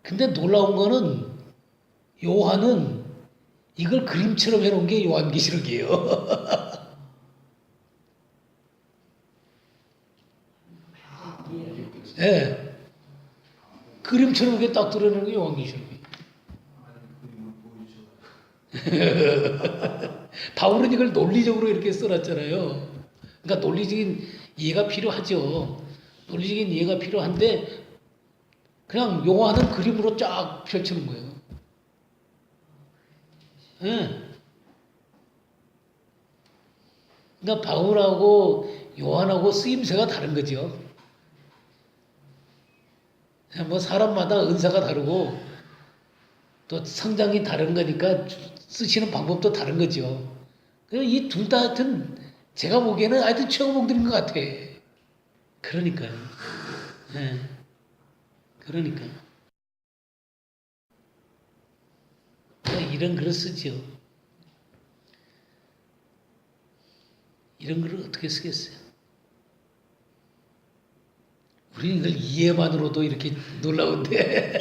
근데 놀라운 거는 요한은 이걸 그림처럼 해놓은 게 요한계시록이에요. 네. 그림처럼 이렇게 딱 드러내는 게 요한계시록이에요. 바울은 이걸 논리적으로 이렇게 써놨잖아요. 그러니까 논리적인 이해가 필요하죠. 논리적인 이해가 필요한데 그냥 요한은 그림으로 쫙 펼치는 거예요. 네. 그러니까 바울하고 요한하고 쓰임새가 다른 거죠. 뭐 사람마다 은사가 다르고 또 성장이 다른 거니까 쓰시는 방법도 다른 거죠. 이 둘 다 하여튼 제가 보기에는 하여튼 최고봉들인 것 같아. 그러니까요. 네. 그러니까. 이런 글을 쓰죠. 이런 글을 어떻게 쓰겠어요? 우리는 이걸 이해만으로도 이렇게 놀라운데.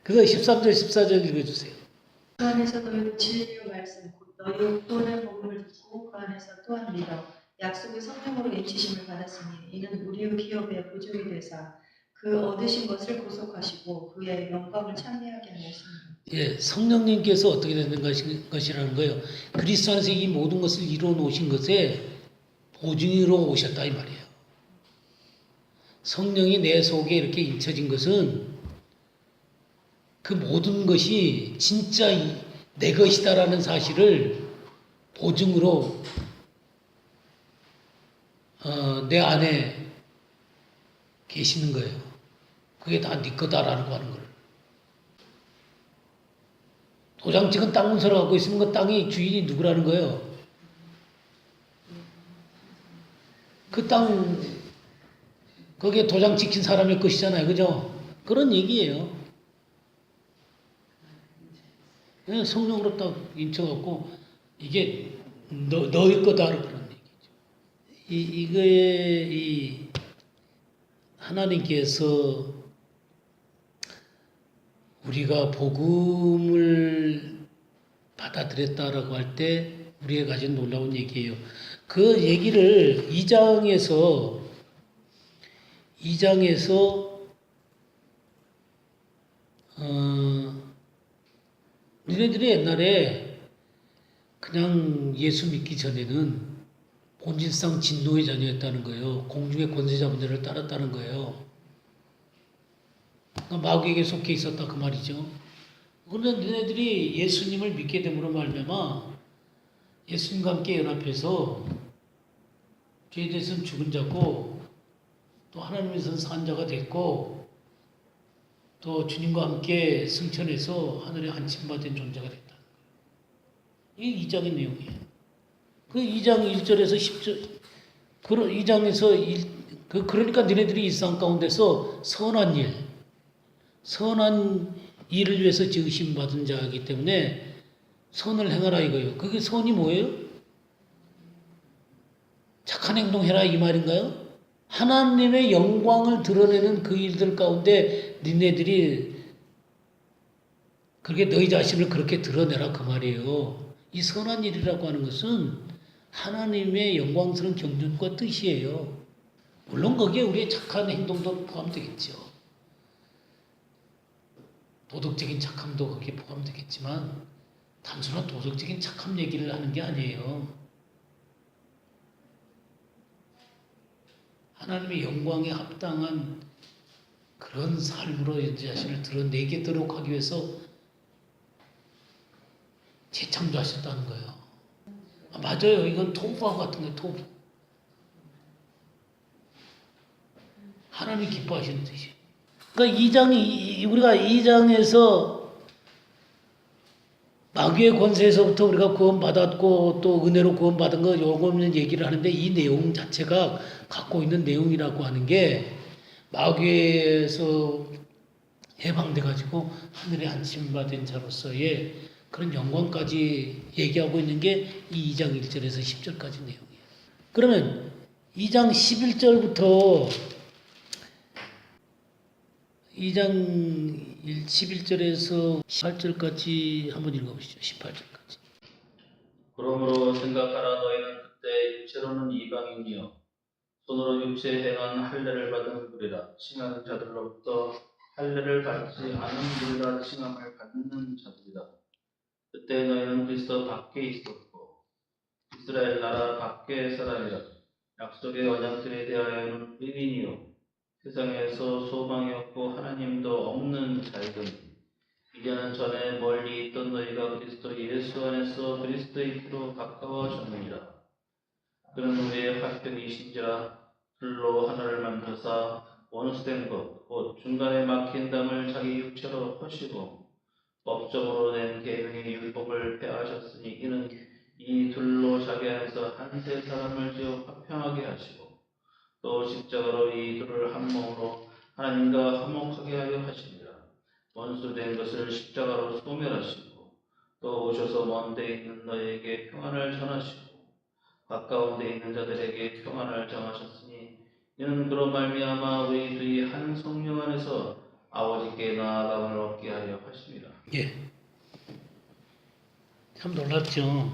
그래서 13절, 14절 읽어주세요. 그 안에서 너희도 진리의 말씀 곧 너희 또 내 복음을 듣고 그 안에서 또한 믿어 약속의 성령으로 인치심을 받았으니 이는 우리의 기업의 보증이 되사 그 얻으신 것을 구속하시고 그의 영광을 찬미하게 하였습니다. 예, 성령님께서 어떻게 되는 것이라는 거예요. 그리스도 안에서 이 모든 것을 이루어 놓으신 것에 보증으로 오셨다 이 말이에요. 성령이 내 속에 이렇게 인쳐진 것은 그 모든 것이 진짜 내 것이다라는 사실을 보증으로 내 안에 계시는 거예요. 그게 다 네 거다라는 거 하는 걸. 도장 찍은 땅 문서를 갖고 있으면 그 땅이 주인이 누구라는 거예요. 그 땅 거기에 도장 찍힌 사람의 것이잖아요. 그죠? 그런 얘기예요. 성령으로 딱 인쳐갖고 이게 너의 거다 그런 얘기죠. 이거에 하나님께서 우리가 복음을 받아들였다라고 할 때 우리가 가진 놀라운 얘기예요. 그 얘기를 2장에서 2장에서 니네들이 옛날에 그냥 예수 믿기 전에는 본질상 진노의 자녀였다는 거예요. 공중의 권세 잡은 자를 따랐다는 거예요. 그러니까 마귀에게 속해 있었다 그 말이죠. 그런데 너네들이 예수님을 믿게 됨으로 말미암아 예수님과 함께 연합해서 죄에 대해서는 죽은 자고 또 하나님에서는 산 자가 됐고 또 주님과 함께 승천해서 하늘에 안침받은 존재가 됐다. 이게 2장의 내용이에요. 그 2장 1절에서 10절, 그 2장에서 그러니까 너네들이 일상 가운데서 선한 일을 위해서 지으심 받은 자이기 때문에 선을 행하라 이거예요. 그게 선이 뭐예요? 착한 행동해라 이 말인가요? 하나님의 영광을 드러내는 그 일들 가운데 니네들이 그렇게 너희 자신을 그렇게 드러내라 그 말이에요. 이 선한 일이라고 하는 것은 하나님의 영광스러운 경륜과 뜻이에요. 물론 거기에 우리의 착한 행동도 포함되겠죠. 도덕적인 착함도 거기에 포함되겠지만 단순한 도덕적인 착함 얘기를 하는 게 아니에요. 하나님의 영광에 합당한 그런 삶으로 자신을 드러내도록 하기 위해서 재창조하셨다는 거예요. 맞아요. 이건 토부하고 같은 거예요. 토부. 하나님이 기뻐하시는 뜻이에요. 그러니까 우리가 2장에서 마귀의 권세에서부터 우리가 구원받았고 또 은혜로 구원받은 거 요거 없는 얘기를 하는데 이 내용 자체가 갖고 있는 내용이라고 하는 게 마귀에서 해방돼 가지고 하늘에 안침받은 자로서의 그런 영광까지 얘기하고 있는 게 이 2장 1절에서 10절까지 내용이에요. 그러면 2장 11절부터 2장 11절에서 18절까지 한번 읽어보시죠. 18절까지. 그러므로 생각하라. 너희는 그때 육체로는 이방인이요 손으로 육체 행한 할례를 받은 불이라 칭하는 자들로부터 할례를 받지 않은 불이라 칭함을 받는 자들이다. 그때 너희는 그리스도 밖에 있었고 이스라엘 나라 밖에 살아니라. 약속의 언약들에 대하여는 의인이요 세상에서 소망이 없고 하나님도 없는 자이더니 이제는 전에 멀리 있던 너희가 그리스도 예수 안에서 그리스도의 피로 가까워졌느니라. 그는 우리의 화평이신지라 불로 하나를 만드사 원수된 것 곧 중간에 막힌 담을 자기 육체로 허시고 법적으로 낸 계명의 율법을 폐하셨으니 이는 이 둘로 자기 안에서 한 세 사람을 지어 화평하게 하시고 또 십자가로 이 둘을 한 몸으로 하나님과 화목하게 하려 하시니라. 원수된 것을 십자가로 소멸하시고 또 오셔서 먼 데 있는 너희에게 평안을 전하시고 가까운 데 있는 자들에게 평안을 정하셨으니 이는 그로 말미암아 우리 둘이 한 성령 안에서 아버지께 나아감을 얻게 하려 하심이라. 예. 참 놀랍죠.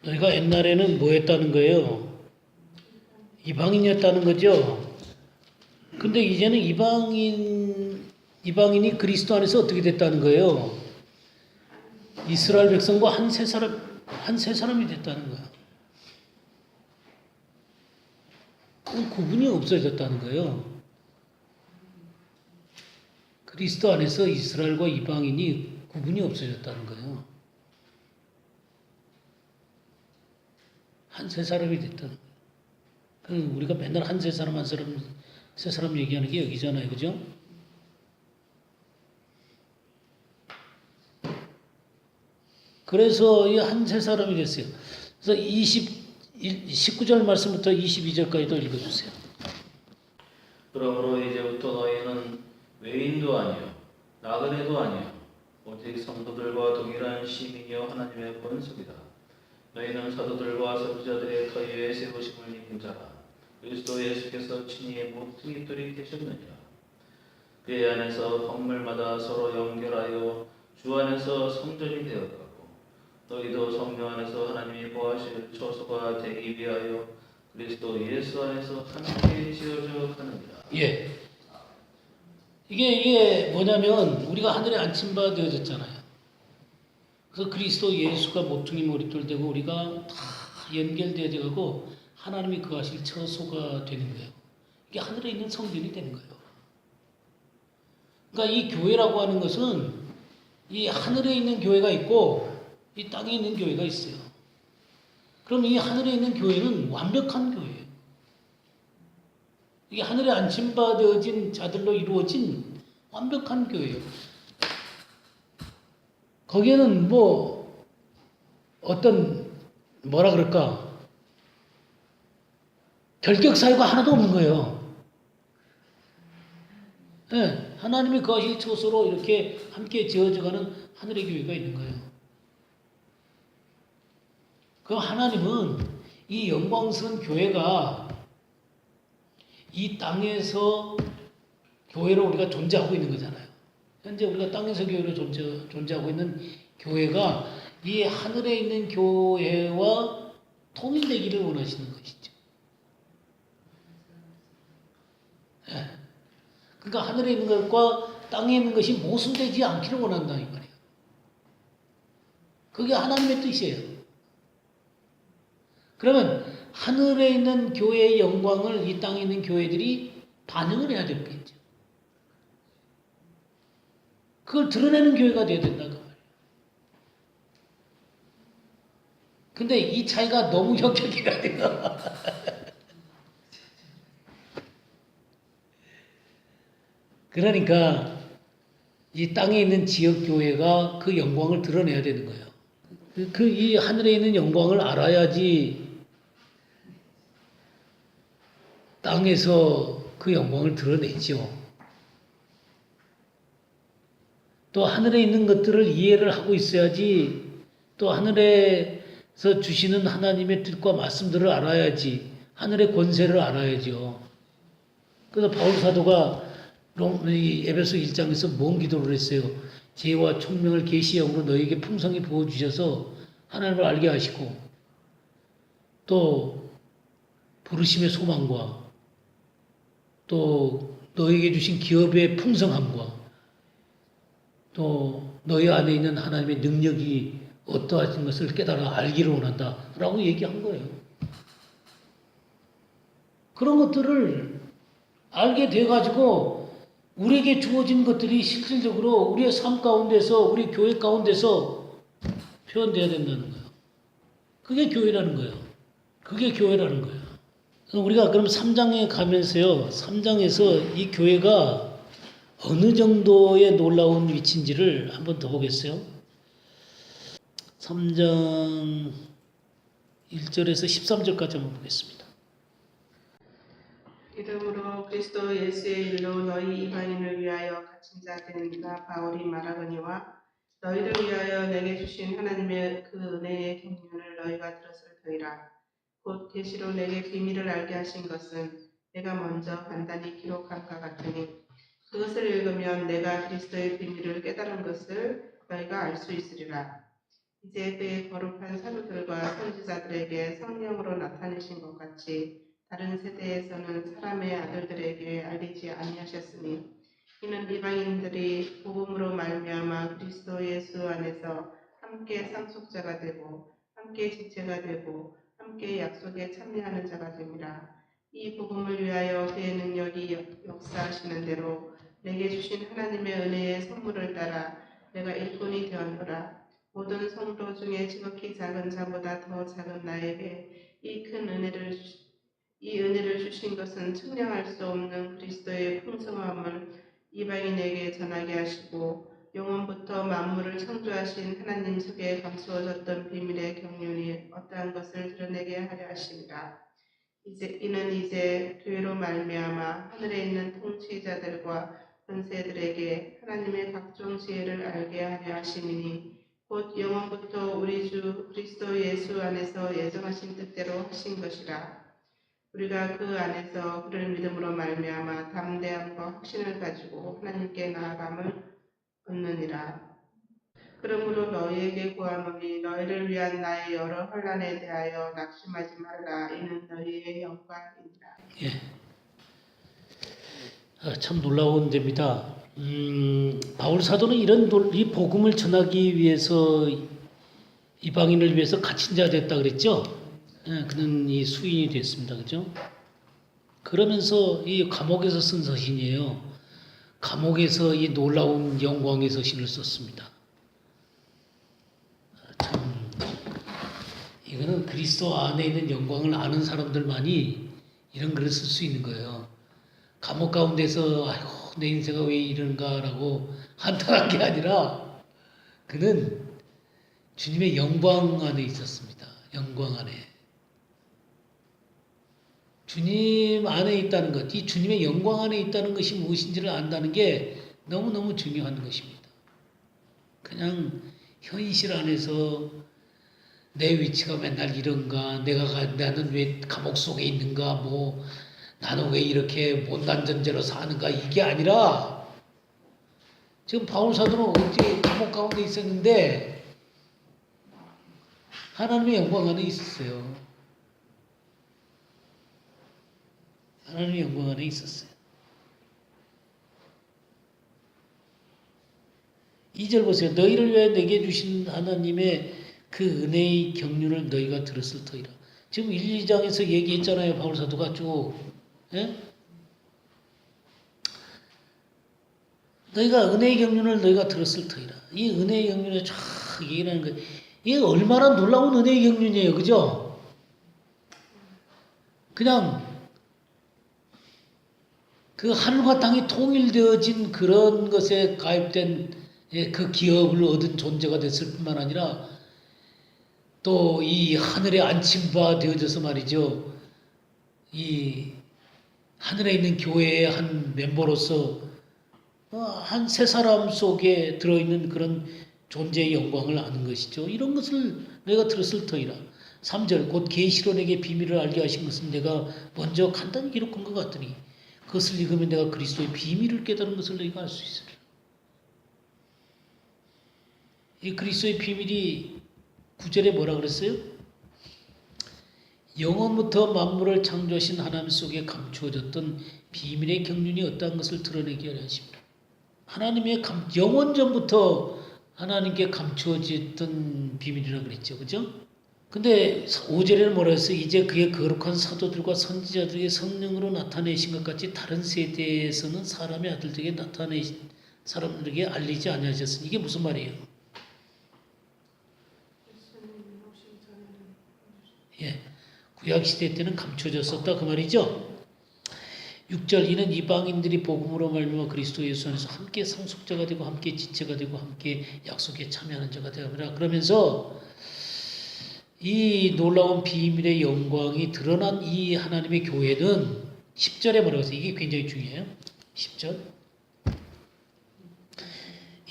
너희가 옛날에는 뭐 했다는 거예요? 이방인이었다는 거죠. 근데 이제는 이방인이 그리스도 안에서 어떻게 됐다는 거예요? 이스라엘 백성과 한 세 사람이 됐다는 거야. 구분이 없어졌다는 거예요. 그리스도 안에서 이스라엘과 이방인이 구분이 없어졌다는 거예요. 한 세 사람이 됐다는 거예요. 우리가 맨날 한 세 사람 세 사람 얘기하는 게 여기잖아요. 그죠? 그래서 이 한 세 사람이 됐어요. 그래서 19절 말씀부터 22절까지도 읽어주세요. 그러므로 이제부터 너희는 외인도 아니요 나그네도 아니요 오직 성도들과 동일한 시민이요 하나님의 본속이다. 너희는 사도들과 선지자들의 터위에 세우심을 입은 자라. 그리스도 예수께서 친히 모퉁이 돌이 되셨느니라. 그의 안에서 건물마다 서로 연결하여 주 안에서 성전이 되어가고 너희도 성령 안에서 하나님이 거하실 처소가 되기 위하여 그리스도 예수 안에서 함께 지어져 가느니라. 예. 이게 뭐냐면 우리가 하늘에 안침바 되어졌잖아요. 그래서 그리스도 예수가 모퉁이 머릿돌 되고 우리가 다 연결되어져 가고 하나님이 거하실 처소가 되는 거예요. 이게 하늘에 있는 성전이 되는 거예요. 그러니까 이 교회라고 하는 것은 이 하늘에 있는 교회가 있고 이 땅에 있는 교회가 있어요. 그럼 이 하늘에 있는 교회는 완벽한 교회예요. 이게 하늘에 안침받아진 자들로 이루어진 완벽한 교회예요. 거기에는 뭐 어떤 뭐라 그럴까 결격 사유가 하나도 없는 거예요. 네, 하나님이 거하실 처소로 이렇게 함께 지어져가는 하늘의 교회가 있는 거예요. 그 하나님은 이 영광스러운 교회가 이 땅에서 교회로 우리가 존재하고 있는 거잖아요. 현재 우리가 땅에서 교회로 존재하고 있는 교회가 이 하늘에 있는 교회와 통일되기를 원하시는 것이죠. 네. 그러니까 하늘에 있는 것과 땅에 있는 것이 모순되지 않기를 원한다 이 말이에요. 그게 하나님의 뜻이에요. 그러면 하늘에 있는 교회의 영광을 이 땅에 있는 교회들이 반영을 해야 되겠죠. 그걸 드러내는 교회가 되어야 된다 그 말이에요. 근데 이 차이가 너무 혁혁이가 돼요. 그러니까 이 땅에 있는 지역 교회가 그 영광을 드러내야 되는 거예요. 이 하늘에 있는 영광을 알아야지 땅에서 그 영광을 드러내죠. 또 하늘에 있는 것들을 이해를 하고 있어야지 또 하늘에서 주시는 하나님의 뜻과 말씀들을 알아야지 하늘의 권세를 알아야죠. 그래서 바울 사도가 에베소 1장에서 뭔 기도를 했어요? 지혜와 총명을 계시형으로 너에게 풍성히 부어주셔서 하나님을 알게 하시고 또 부르심의 소망과 또 너에게 주신 기업의 풍성함과 또 너희 안에 있는 하나님의 능력이 어떠하신 것을 깨달아 알기를 원한다 라고 얘기한 거예요. 그런 것들을 알게 돼가지고 우리에게 주어진 것들이 실질적으로 우리의 삶 가운데서 우리 교회 가운데서 표현되어야 된다는 거예요. 그게 교회라는 거예요. 그게 교회라는 거예요. 우리가 그럼 3장에 가면서요. 3장에서 이 교회가 어느 정도의 놀라운 위치인지를 한번 더 보겠어요. 3장 1절에서 13절까지 한번 보겠습니다. 이름으로 그리스도 예수의 일로 너희 이방인을 위하여 갇힌 자 되는 나 바울이 말하거니와 너희를 위하여 내게 주신 하나님의 그 은혜의 경륜을 너희가 들었을 터이라. 곧 계시로 내게 비밀을 알게 하신 것은 내가 먼저 간단히 기록한 것 같으니 그것을 읽으면 내가 그리스도의 비밀을 깨달은 것을 너희가 알 수 있으리라. 이제 그의 거룩한 사도들과 선지자들에게 성령으로 나타내신 것 같이 다른 세대에서는 사람의 아들들에게 알리지 아니하셨으니 이는 이방인들이 복음으로 말미암아 그리스도 예수 안에서 함께 상속자가 되고 함께 지체가 되고 함께 약속에 참여하는 자가 됨이라. 이 복음을 위하여 그의 능력이 역사하시는 대로 내게 주신 하나님의 은혜의 선물을 따라 내가 일꾼이 되었노라. 모든 성도 중에 지극히 작은 자보다 더 작은 나에게 이 은혜를 주신 것은 측량할 수 없는 그리스도의 풍성함을 이방인에게 전하게 하시고 영원부터 만물을 창조하신 하나님 속에 감추어졌던 비밀의 경륜이 어떠한 것을 드러내게 하려 하십니다. 이는 이제 교회로 말미암아 하늘에 있는 통치자들과 권세들에게 하나님의 각종 지혜를 알게 하려 하심이니 곧 영원부터 우리 주 그리스도 예수 안에서 예정하신 뜻대로 하신 것이라. 우리가 그 안에서 그를 믿음으로 말미암아 담대함과 확신을 가지고 하나님께 나아감을 얻느니라. 그러므로 너희에게 구하노니 너희를 위한 나의 여러 환난에 대하여 낙심하지 말라. 이는 너희의 영광이니라. 예. 참 놀라운 데입니다. 바울 사도는 이 복음을 전하기 위해서 이방인을 위해서 갇힌 자 됐다 그랬죠. 예, 그는 이 수인이 됐습니다. 그죠? 그러면서 이 감옥에서 쓴 서신이에요. 감옥에서 이 놀라운 영광의 서신을 썼습니다. 참 이거는 그리스도 안에 있는 영광을 아는 사람들만이 이런 글을 쓸 수 있는 거예요. 감옥 가운데서 아이고 내 인생은 왜 이런가라고 한탄한 게 아니라 그는 주님의 영광 안에 있었습니다. 영광 안에. 주님 안에 있다는 것, 이 주님의 영광 안에 있다는 것이 무엇인지를 안다는 게 너무너무 중요한 것입니다. 그냥 현실 안에서 내 위치가 맨날 이런가, 나는 왜 감옥 속에 있는가, 뭐 나는 왜 이렇게 못난 존재로 사는가, 이게 아니라 지금 바울 사도는 어제 감옥 가운데 있었는데 하나님의 영광 안에 있었어요. 하나님의 영광 안에 있었어요. 2절 보세요. 너희를 위해 내게 주신 하나님의 그 은혜의 경륜을 너희가 들었을 터이라. 지금 1, 2장에서 얘기했잖아요. 바울 사도가 쭉. 예? 너희가 은혜의 경륜을 너희가 들었을 터이라. 이 은혜의 경륜을 쫙 얘기하는 거예요. 이게 얼마나 놀라운 은혜의 경륜이에요. 그죠? 그냥 그 하늘과 땅이 통일되어진 그런 것에 가입된 그 기업을 얻은 존재가 됐을 뿐만 아니라 또 이 하늘에 안침바 되어져서 말이죠. 이 하늘에 있는 교회의 한 멤버로서 한 세 사람 속에 들어있는 그런 존재의 영광을 아는 것이죠. 이런 것을 내가 들었을 터이라. 3절 곧 계시로 내게 비밀을 알게 하신 것은 내가 먼저 간단히 기록한 것 같더니 그것을 읽으면 내가 그리스도의 비밀을 깨달은 것을 너희가 알 수 있으리라. 이 그리스도의 비밀이 9절에 뭐라 그랬어요? 영원부터 만물을 창조하신 하나님 속에 감추어졌던 비밀의 경륜이 어떠한 것을 드러내게 하려 하십니다. 하나님의 영원전부터 하나님께 감추어졌던 비밀이라고 그랬죠. 그죠? 근데 5절에는 뭐라 했어요? 이제 그의 거룩한 사도들과 선지자들에게 성령으로 나타내신 것 같이 다른 세대에서는 사람의 아들들에게 나타내신 사람들에게 알리지 아니하셨으니 이게 무슨 말이에요? 예, 구약 시대 때는 감춰졌었다 그 말이죠. 6절 이는 이방인들이 복음으로 말미암아 그리스도 예수 안에서 함께 상속자가 되고 함께 지체가 되고 함께 약속에 참여하는 자가 되어라. 그러면서 이 놀라운 비밀의 영광이 드러난 이 하나님의 교회는 10절에 뭐라고 했어요? 이게 굉장히 중요해요. 10절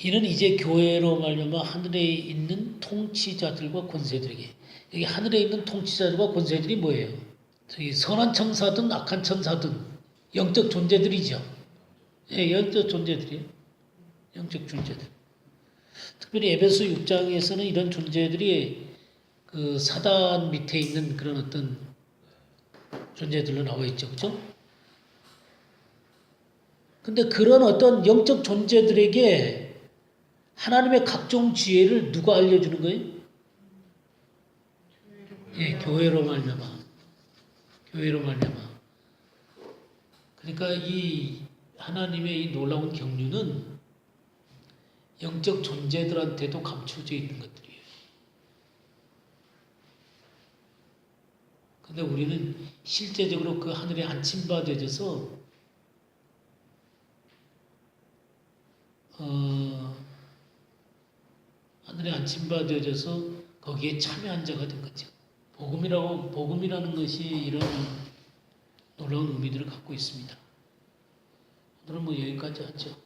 이는 이제 교회로 말미암아 하늘에 있는 통치자들과 권세들에게 여기 하늘에 있는 통치자들과 권세들이 뭐예요? 저기 선한 천사든 악한 천사든 영적 존재들이죠. 예, 영적 존재들이에요. 영적 존재들. 특별히 에베소 6장에서는 이런 존재들이 그 사단 밑에 있는 그런 어떤 존재들로 나와 있죠. 그죠? 근데 그런 어떤 영적 존재들에게 하나님의 각종 지혜를 누가 알려주는 거예요? 예, 교회로 말미암아. 교회로 말미암아. 그러니까 이 하나님의 이 놀라운 경륜은 영적 존재들한테도 감춰져 있는 것들이에요. 근데 우리는 실제적으로 그 하늘에 안침받아져서 하늘에 안침받아져서 거기에 참여한 자가 된 거죠. 복음이라는 것이 이런 놀라운 의미들을 갖고 있습니다. 오늘은 뭐 여기까지 하죠.